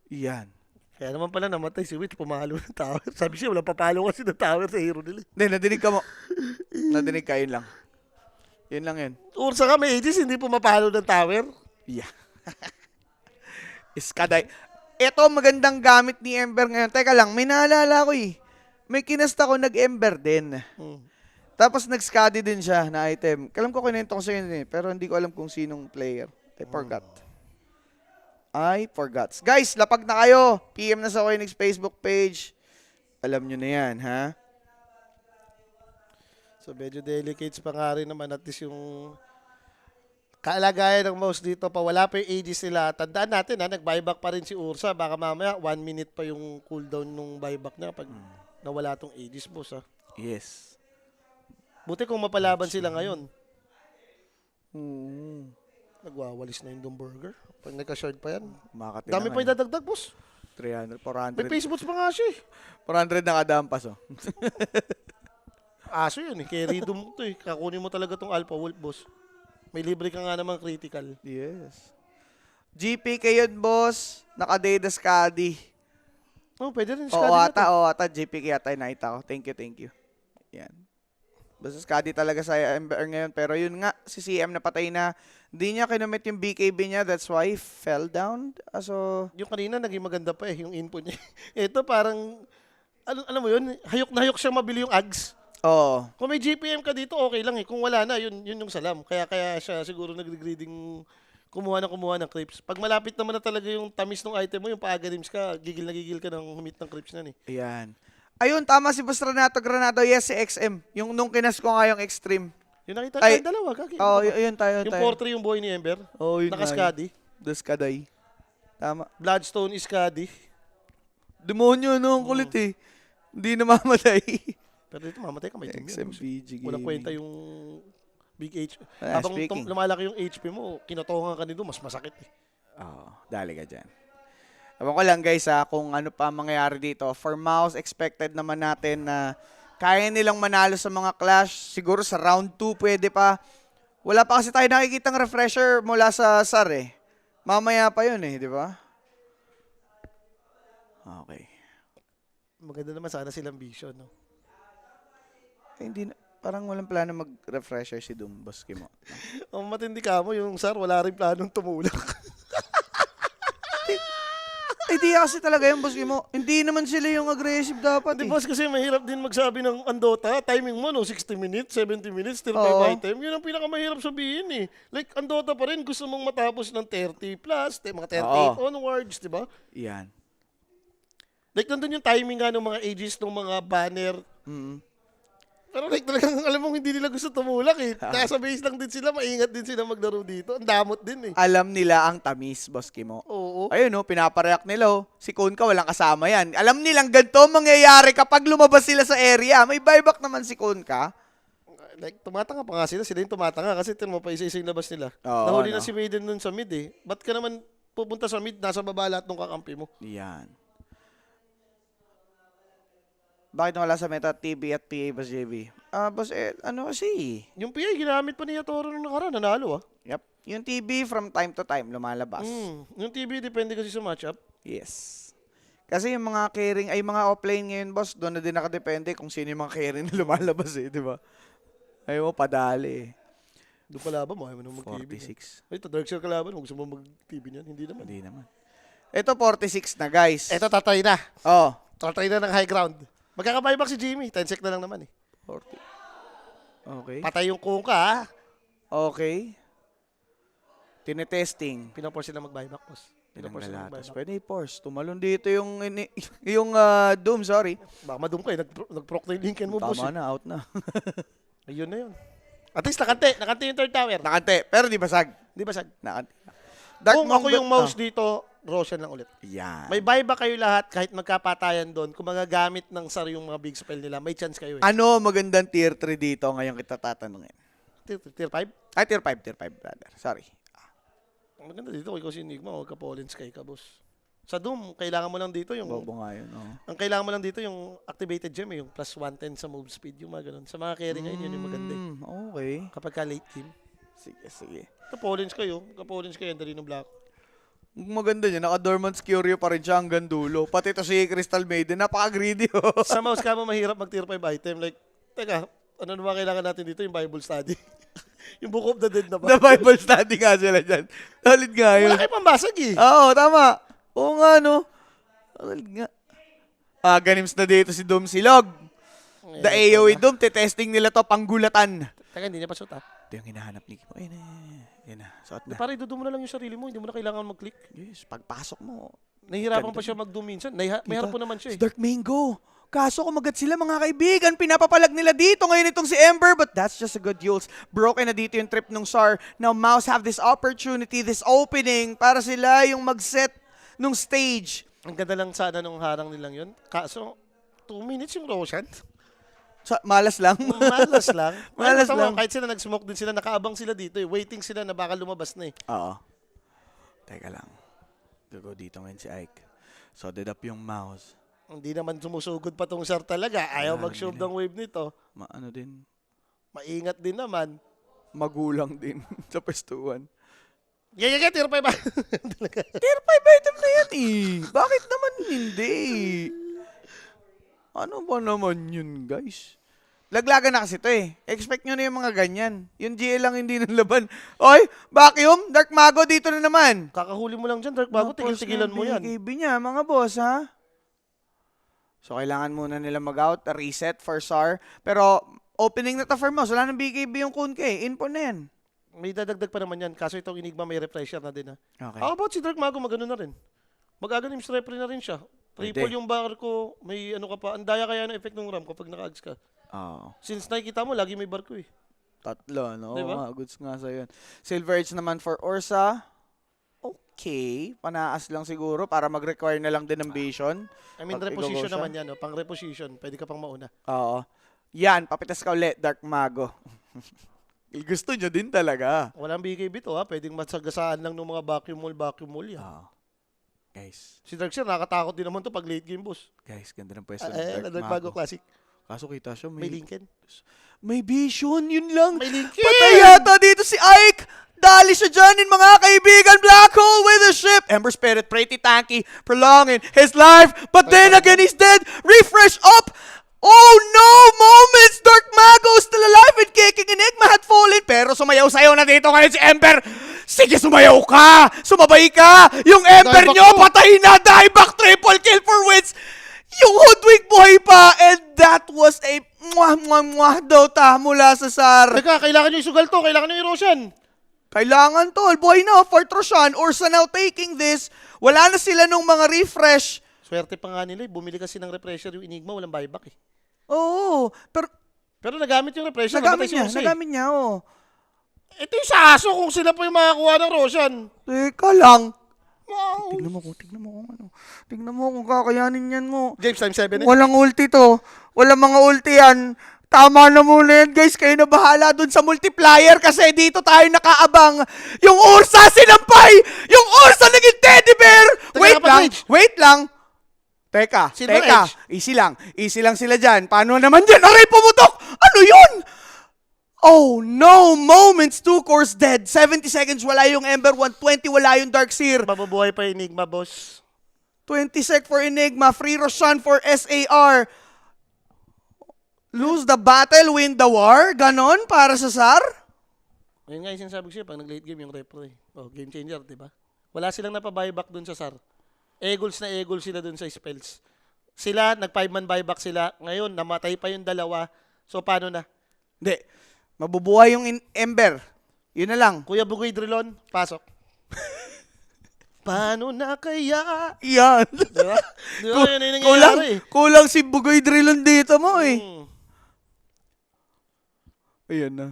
Yan. Kaya naman pala namatay si Witch, pumalo ng tower. Sabi siya, wala papalo kasi ng tower sa hero nila. Hindi, nadinig ka mo. Nadinig ka, yun lang. Yun lang yun. Ursa ka, may ages, hindi pumapalo ng tower. Yeah. Iskaday. Ito, magandang gamit ni Ember ngayon. Teka lang, may naalala ko eh. May kinasta ko nag-Ember din. Tapos nag-Skadi din siya na item. Alam ko kinento ko sa inyo eh, pero hindi ko alam kung sinong player. I forgot. Guys, lapag na kayo. PM na sa Koinix Facebook page. Alam nyo na yan, ha? So medyo delicates pa nga rin naman at least yung kalagayan ng mouse dito pa. Wala pa yung ages nila. Tandaan natin nag-buyback pa rin si Ursa. Baka mamaya 1 minute pa yung cooldown nung buyback niya pag nawala tong ages, boss ha. Yes. Buti kung mapalaban sila ngayon. Nagwawalis na yung Dumburger. Pag nagka-shard pa yan. Makakati Dami pa yung dadagdag, boss. 300, May 400. Facebook pa nga siya eh. 400 na kadampas, oh. Aso yun eh. Carry doom to eh. Kakunin mo talaga tong Alpha Wolf, boss. May libre ka nga naman critical. Yes. GPK yun, boss. Naka-Data Skadi. Oh, pwede rin. Oo ata, GPK ata yung nakita ko. Thank you. Yan. Basta Scuddy talaga sa Ember ngayon. Pero yun nga, si CM napatay na. Hindi niya kinumit yung BKB niya. That's why he fell down. So, Yung kanina, naging maganda pa yung input niya. Ito parang, alam mo yun, hayok na hayok siya mabili yung ags. oh, Kung may GPM ka dito, okay lang eh. Kung wala na, yun yung salam. Kaya siya siguro nagre-greeding kumuha ng creeps. Pag malapit naman na talaga yung tamis ng item mo, yung paaganims ka, gigil na gigil ka ng humit ng creeps na eh. ayan. Ayun, tama si Boss Granado. Yes, si XM. Yung nung kinas ko nga yung extreme. Yung nakita Ay, tayong dalawa, kaki. Oh, yun tayo. Yung 4-3 yung boy ni Ember. Oh, yun nga. Nakaskadi. Skaday. Tama. Bloodstone is Skadi. Demonyo, no? Ang kulit eh. Hindi namamatay. Pero dito mamatay ka, may team yun. XMPG Gaming. Walang kwenta yung big H. Ah, Habang speaking. lumalaki yung HP mo, kinotongan ka nito, mas masakit eh. Oo, dali ka dyan. Ewan ko lang guys kung ano pa mangyayari dito. For Mouse, expected naman natin na kaya nilang manalo sa mga clash. Siguro sa round 2 pwede pa. Wala pa kasi tayo nakikitang refresher mula sa SAR eh. Mamaya pa yun eh, di ba? Okay. Maganda naman sana silang vision, no? Hindi na, parang walang plano mag-refresher si Doom, boss Kimo. Ang matindi ka mo, yung SAR, wala rin planong tumulak. Eh di kasi talaga yung boss Kimo. Hindi naman sila yung aggressive dapat Hindi, eh. boss, kasi mahirap din magsabi ng Andota. Timing mo, no? 60 minutes, 70 minutes, 35 Oo. item. Yun ang pinakamahirap sabihin, eh. Like, Andota pa rin, gusto mong matapos ng 30 plus, mga 38 Oo. onwards, di ba? Yan. Like, nandun yung timing nga ng mga ages ng mga banner. Mm. Pero like, talagang alam mong hindi nila gusto tumulak, eh. Nasa base lang din sila, maingat din sila maglaro dito. Ang damot din, eh. Alam nila ang tamis, boss Kimo. Oo. Ayun no, pinapareact nila oh. Si Konka walang kasama yan. Alam nilang ganito mangyayari kapag lumabas sila sa area. May buyback naman si Konka. Like, tumatanga pa nga sila. Sila yung tumatanga kasi tingnan mo pa isa-isa yung labas nila. Oo, Nahuli no. na si Maiden nun sa mid, eh. Ba't ka naman pupunta sa mid? Nasa baba lahat ng kakampi mo. Yan. Bakit wala sa Meta TV at PA, Boss JB? Boss, ano kasi? Yung PA, ginamit pa niya Toro nung nakaraan. Nanalo, ah. Yep. Yung TV from time to time lumalabas. Yung TV, depende kasi sa matchup. Yes. Kasi yung mga carrying, ay mga offlane ngayon, boss, doon na din nakadepende kung sino yung mga carrying na lumalabas eh, di ba? Ayaw mo, padali eh. Doon kalaban mo, ayaw mo nung mag-TV. 46. Ay, ito, Darkseid kalaban mo. Gusto mo mag-TV niyan? Hindi naman. Hindi naman. Ito, 46 na, guys. Eto, tatry na. Oh. Tatry na ng high ground. Magkakabuyback si Jimmy. 10 sec na lang naman, eh. 40. Okay. Patay yung Kungka, ah. Okay. Tinetesting. Pinaporce sila mag-buyback, boss. Pinaporce sila Pinanggalatas. mag-buyback. Pwede i-force. Tumalon dito yung, yung Doom, sorry. Baka madum ka, eh. Nag-proc na yung Lincoln mo, boss. Tama eh. na, out na. Ayun na yun. At least nakante. Nakante yung third tower. Nakante, pero di basag. Di ba, Sag? Nakante. Kung ako yung mouse dito, Roshan lang ulit. Yan. May buyback kayo lahat kahit magkapatayan doon. Kung magagamit ng SAR yung mga big spell nila, may chance kayo eh. Ano magandang tier 3 dito ngayon kita tatanungin? Tier 5? Ay, tier 5, brother. Sorry. Ang maganda dito, ikaw si Enigma, huwag ka Pollen Sky ka, boss. Sa Doom, kailangan mo lang dito yung... Bobo nga yun, oh. Ang kailangan mo lang dito yung activated gem, yung plus 110 sa move speed, yung mga ganun. Sa mga carry ngayon, yun yung maganda eh. Okay. Kapag ka late game. Sige. Ito, Pollen Sky, oh. Ka-Pollen Sky, ang dali ng black. Maganda niya, naka-Dormant's Curio pa rin siya hanggang dulo. Pati ito si Crystal Maiden, napaka-greedy, oh. Sa mouse ka mo mahirap mag tier 5 item. Like, teka, ano naman kailangan natin dito? Yung Bible study. Yung Book of the Dead na ba? The Bible study nga sila dyan. Solid nga yun. Wala kayo pambasag eh. Oo, tama. Oo nga, no. Solid nga. Ganims na dito si Doom Silog. The AOE Doom, testing nila to, panggulatan. Teka, hindi niya pa suot ah. Ito yung hinahanap ni Kimo. Ayun na. Yan na, suot na. Para idudo mo na lang yung sarili mo, hindi mo na kailangan mag-click. Yes, pagpasok mo. Nahihirapan pa siya mag-doom minsan. May harap po naman siya Si eh. Dark Mango. Kaso kumagat sila mga kaibigan, pinapapalag nila dito ngayon itong si Ember, but that's just a good Yules. Broken na dito yung trip ng SAR. Now Mouse have this opportunity, this opening, para sila yung mag-set nung stage. Ang ganda lang sana nung harang nilang yun. Kaso, 2 minutes yung Roshan. Malas lang. Malas lang. Malas Tama, lang. kahit sila nag-smoke din sila, nakaabang sila dito eh. Waiting sila na baka lumabas na eh. Oo. Teka lang. Gago dito ngayon si Ike. So, dead up yung Mouse. Hindi naman sumusugod pa tong SAR talaga. Ayaw Wala, mag-shove hindi. ng wave nito. Ano din? Maingat din naman. Magulang din sa pestuan. Yeah, tier 5 ba? Tier 5 item na yan eh. Bakit naman hindi? Ano ba naman yun, guys? Laglagan na kasi to eh. Expect nyo na yung mga ganyan. Yung GL lang hindi laban. Oy, vacuum, Dark Mago dito na naman. Kakahuli mo lang dyan, Dark Bago, tigil-tigilan mo yan. BKB niya, mga boss, ha? So, kailangan muna nila mag-out, reset for SAR. Pero, opening na to for Mouse. Wala nang BKB yung Kun K. Info na yan. May dadagdag pa naman yan. Kaso itong Enigma may refresher na din. Okay. How about si Dark Mago, magano na rin. Mag-aganim stripper na rin siya. Triple Pwede. yung bar ko, may ano ka pa. Ang daya kaya ng effect ng RAM kapag naka-ags ka. Oo. Since nakikita mo, lagi may bar ko eh. Tatlo, no? Diba? Mga goods nga sa yun. Silver Edge naman for Ursa. Okay. Panaas lang siguro para mag-require na lang din ng Vision. I mean, Pag reposition i-go siya. naman yan. No? Pang reposition, pwede ka pang mauna. Oo. Yan, papitas ka ulit, Dark Mago. Gusto nyo din talaga. Walang BKB to ha. Pwedeng matsagasaan lang ng mga vacuum wall yan. Oo. Guys, Si Darkseer, nakakatakot din naman to pag late game, boss. ganda ng pwesto ng Dark Mago Classic. Kaso kita siya, May Lincoln. may vision, yun lang. May Lincoln! Patay yata dito si Ike. Dali siya dyan in mga kaibigan. Black hole with a ship. Ember Spirit, pretty tanky, prolonging his life. But then again, he's dead. Refresh up. Oh no! Moments! Dark Mago still alive and kicking. Enigma had fallen. Pero sumayaw-sayaw na dito ngayon si Ember. Sige, sumayaw ka! Sumabay ka! Yung Ember Dive back nyo, to. patay na! Die back, triple kill for wins! Yung Hoodwink buhay pa! And that was a mwah Dota mula sa SAR. Teka, kailangan nyo isugal to. Kailangan nyo i-Roshan. Kailangan tol. Buhay na, Fort Roshan. Ursa now taking this. Wala na sila nung mga refresh. Swerte pa nga nila eh. Bumili kasi ng refresher yung Enigma. Walang buyback eh. Oo. Pero nagamit yung refresher. Nagamit namatay si niya. Ursa eh. Nagamit niya, oo. Ito yung sa aso kung sila pa yung makakuha ng Roshan. Teka lang. Wow. Tignan mo kung ano. Tignan mo kung kakayanin yan mo. James, time 7 eh. Walang ulti to. Walang mga ulti yan. Tama na muna yan, guys. Kayo na bahala dun sa multiplier kasi dito tayo nakaabang. Yung Ursa sinampay! Yung Ursa naging teddy bear! Teka, Wait lang, kapatid. wait lang. Teka, Silver teka. Edge. Easy lang. Easy lang sila dyan. Paano naman dyan? Aray, pumutok! Ano yun? Oh no! Moments, 2 cores dead. 70 seconds, wala yung Ember. 120, wala yung Darkseer. Mabubuhay pa yung Enigma, boss. 20 sec for Enigma. Free Roshan for SAR. Lose the battle, win the war? Ganon para sa SAR? Ayun nga yung sinasabi ko siya, pag nag-late game yung repro eh. Oh, game changer, di ba? Wala silang napabuyback dun sa SAR. Eagles na Eagles sila dun sa spells. Sila, nag-5-man buyback sila. Ngayon, namatay pa yung dalawa. So, paano na? Hindi. Mabubuhay yung Ember. Yun na lang. Kuya Bugoy Drilon, pasok. Paano na kaya? Yan. Di ba? Di ba? Yun yung nangyayari eh. Kulang si Bugoy Drillon dito mo eh. Hmm. Ayan na.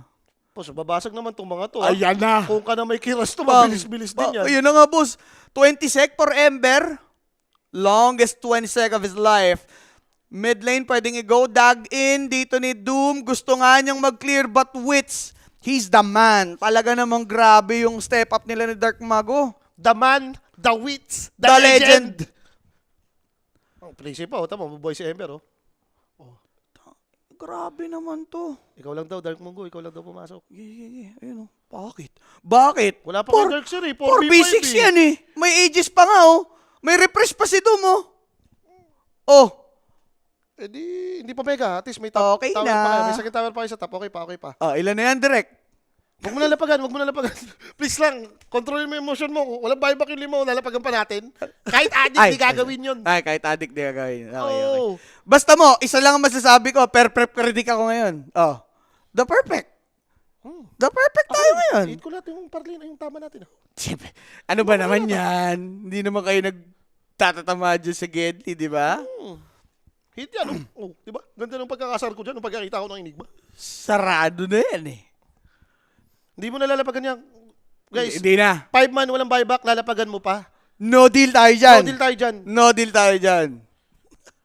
Boss, babasag naman tong mga to. ha? Ayan na. Kung ka na may kiras to, mabilis-bilis din yan. Ayan na nga, boss. 20 sec for Ember. Longest 20 sec of his life. Mid lane, pwedeng i-go. Dag in. Dito ni Doom. Gusto nga niyang mag-clear, but Wits, he's the man. Talaga namang grabe yung step up nila ni Dark Mago. The man, the wits, the, The legend. legend. Oh, prinsip pa, tama, mabuhay si Ember, oh. Grabe naman to. Ikaw lang daw, Dark Mungo, ikaw lang daw pumasok. Yeah. Ayun oh. Bakit? Bakit? Wala pa For- kay Darkseer eh, 4v6 yan eh. May ages pa nga oh. May refresh pa si Doom oh. Oh. Eh di, hindi pa mega, at least may top, Okay tower na. pa kayo. May second tower pa kayo sa top, okay pa. Ilan na yan, direct? Huwag mo nalapagan. Please lang, control mo yung emotion mo. Walang buyback yung limo, lalapagan pa natin. Kahit addict, di gagawin yun. Ay, kahit addict di gagawin. Okay. Oh. Basta mo, isa lang ang masasabi ko, prep critic ako ngayon. Oh. The perfect. The perfect tayo ngayon. Hit ko lahat yung parlin, yung tama natin. ah. Siyempre, ano ba naman yan? Hindi naman kayo nagtatatama dyan sa Gedli, di ba? Hit yan, oh. Diba? Ganda ng pagkakasar ko dyan, nung pagkakita ko ng Enigma. Sarado na yan eh. Hindi mo nalalapagan yan. Guys, Hindi na. 5 man, walang buyback, lalapagan mo pa. No deal tayo dyan. No deal tayo dyan. No deal tayo dyan.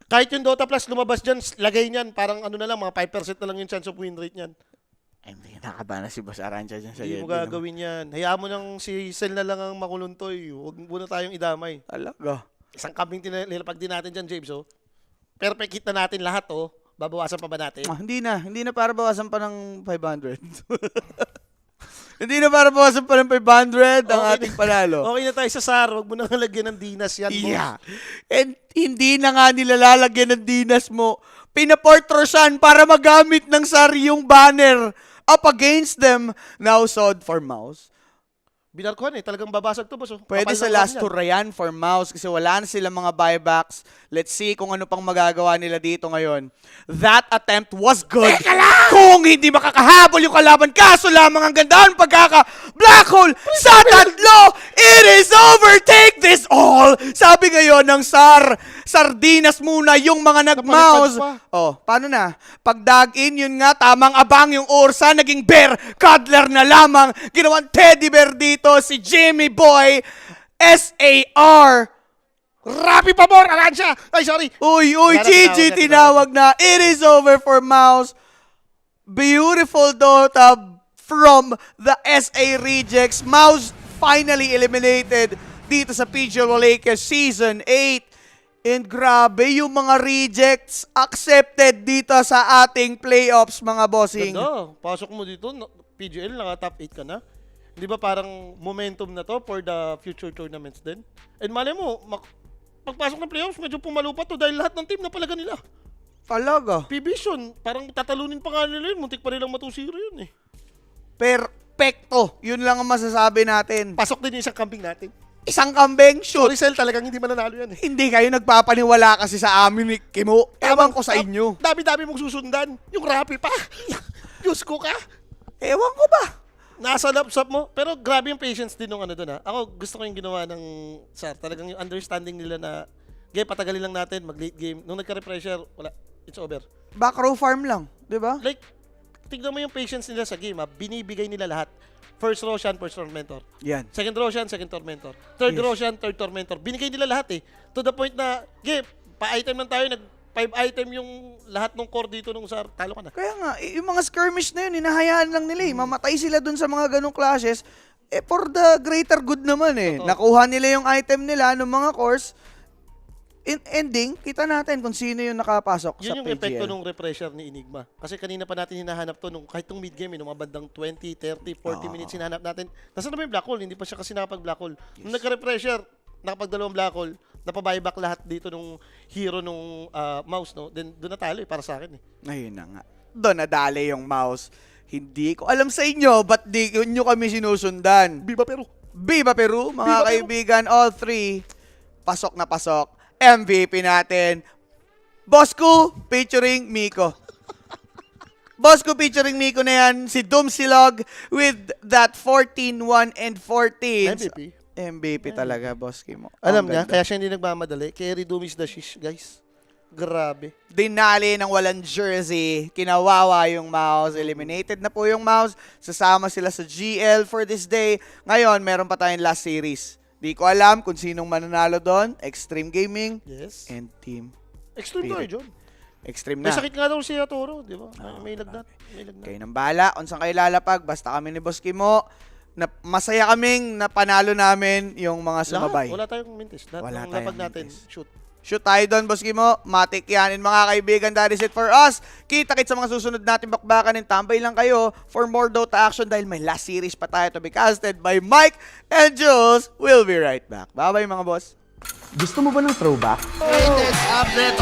Kahit yung Dota Plus lumabas dyan, lagay niyan, parang ano na lang, mga 5% na lang yung chance of win rate niyan. Ay, hindi nakaba na si Boss Arancha dyan sa Hindi mo Gedli. gagawin yan. Hayaan mo nang si Cell na lang ang makuluntoy. Huwag muna tayong idamay. Talaga. Isang kambing nilapag din natin dyan, James, oh. Perfect hit na natin lahat, oh. Babawasan pa ba natin? Hindi na. Hindi na para bawasan pa ng 500. Hindi na para bawasan pa ng 500 ang Okay. ating panalo. Okay na tayo sa SAR. Huwag mo nang lagyan ng dinas yan, boss. Yeah. And hindi na nga nila lalagyan ng dinas mo pinaport Roshan para magamit ng SAR yung banner up against them. Now Sod for Mouse. Binarkuhan talagang babasag to, boss. Pwede Kapal sa ng last yan. tour yan for Mouse kasi wala na silang mga buybacks. Let's see kung ano pang magagawa nila dito ngayon. That attempt was good. Kung hindi makakahabol yung kalaban, kaso lamang ang gandaan pagkaka-black hole sa tatlo. It is over. Take this all. Sabi ngayon ng SAR, sardinas muna yung mga nag-mouse. Napalipad Oh, paano na? Pag dag-in, yun nga, tamang abang yung Ursa, naging bear cuddler na lamang. Ginawang teddy bear dito si Jimmy Boy. SAR. Rapi pabor! Aransya! Ay, sorry! Uy, Wala na, GG, tinawag na. It is over for Mouse. Beautiful Dota from the SA Rejects. Mouse finally eliminated dito sa PGL Lakers Season 8. And grabe, yung mga rejects accepted dito sa ating playoffs, mga bossing. Ganda. Pasok mo dito, PGL, naka-top 8 ka na. Di ba parang momentum na to for the future tournaments din? And malay mo, pagpasok ng playoffs, medyo pumalo pa to dahil lahat ng team napalaga nila. Talaga. P-Vision, parang tatalunin pa nga nila yun. Muntik pa nilang matusiro yun eh. Perfecto. Yun lang ang masasabi natin. Pasok din yung isang camping natin. Isang kambing, shoot. Sorry, Sel, talagang hindi mananalo yan eh. Hindi kayo nagpapaniwala kasi sa amin ni Kimo. Ewan ko sa inyo. Dami-dami mong susundan. Yung rapi pa. Diyos ko ka. Ewan ko ba? Nasa laptop mo. Pero grabe yung patience din nung ano doon ha. Ako gusto ko yung ginawa ng SAR. Talagang yung understanding nila na game, patagalin lang natin, mag-late game. Nung nagka-repressure, wala. It's over. Back row farm lang, di ba? Like, tignan mo yung patience nila sa game ha. Binibigay nila lahat. First Roshan, first Tormentor. Yan. Second Roshan, second Tormentor. Third Yes. Roshan, third Tormentor. Binigay nila lahat eh. To the point na, game, pa-item lang tayo, 5 item yung lahat ng core dito nung SAR. Talo ka na. Kaya nga, yung mga skirmish na yun, hinahayaan lang nila eh. Mamatay sila dun sa mga ganong clashes. Eh, for the greater good naman eh. Totoo. Nakuha nila yung item nila ng mga cores. In ending, kita natin kung sino yung nakapasok sa Yun yung epekto PGL. nung repressure ni Enigma. Kasi kanina pa natin hinahanap to nung kahit nung mid-game, nung mga bandang 20, 30, 40 minutes hinahanap natin. Nasaan na ba yung black hole? Hindi pa siya kasi nakapag-black hole. Nung nagka-repressure, nakapag-dalawang black hole, napabuyback lahat dito nung hero nung mouse, no? Then doon natalo eh, para sa akin eh. Ayun na nga. Doon nadali yung mouse. Hindi ko alam sa inyo, ba't di nyo kami sinusundan? Viva Peru! Viva Peru, mga Viva Peru. kaibigan, all three, pasok na pasok. MVP natin, Bosco featuring Miko. Bosco featuring Miko na yan, si Doomsilog with that 14, 1, and 14. MVP. MVP talaga, Bosky mo. Alam Ang niya, ganda. kaya siya hindi nagmamadali. Carry Doomies the Shish, guys. Grabe. Dinali ng walang jersey, kinawawa yung mouse, eliminated na po yung mouse, sasama sila sa GL for this day. Ngayon, meron pa tayong last series. Di ko alam kung sinong mananalo doon, Extreme Gaming Yes. and Team Extreme Spirit. tayo, John. Extreme May na. sakit nga daw siya, Toro, di ba? May lagnat. May lagnat. Kayo nang bahala, kung saan kayo lalapag, basta kami ni Boss Kimo, na masaya kaming napanalo namin yung mga sumabay. Lahat, wala tayong mintis. Lahat Wala ng tayong lapag natin, mintis. shoot. Shoot tayo doon, Boss Kimo. Matik yan. And mga kaibigan, that is it for us. Kita-kits sa mga susunod natin bakbakan and tambay lang kayo for more Dota action dahil may last series pa tayo to be casted by Mike and Jules. We'll be right back. Bye-bye mga boss. Gusto mo ba ng throwback? Latest update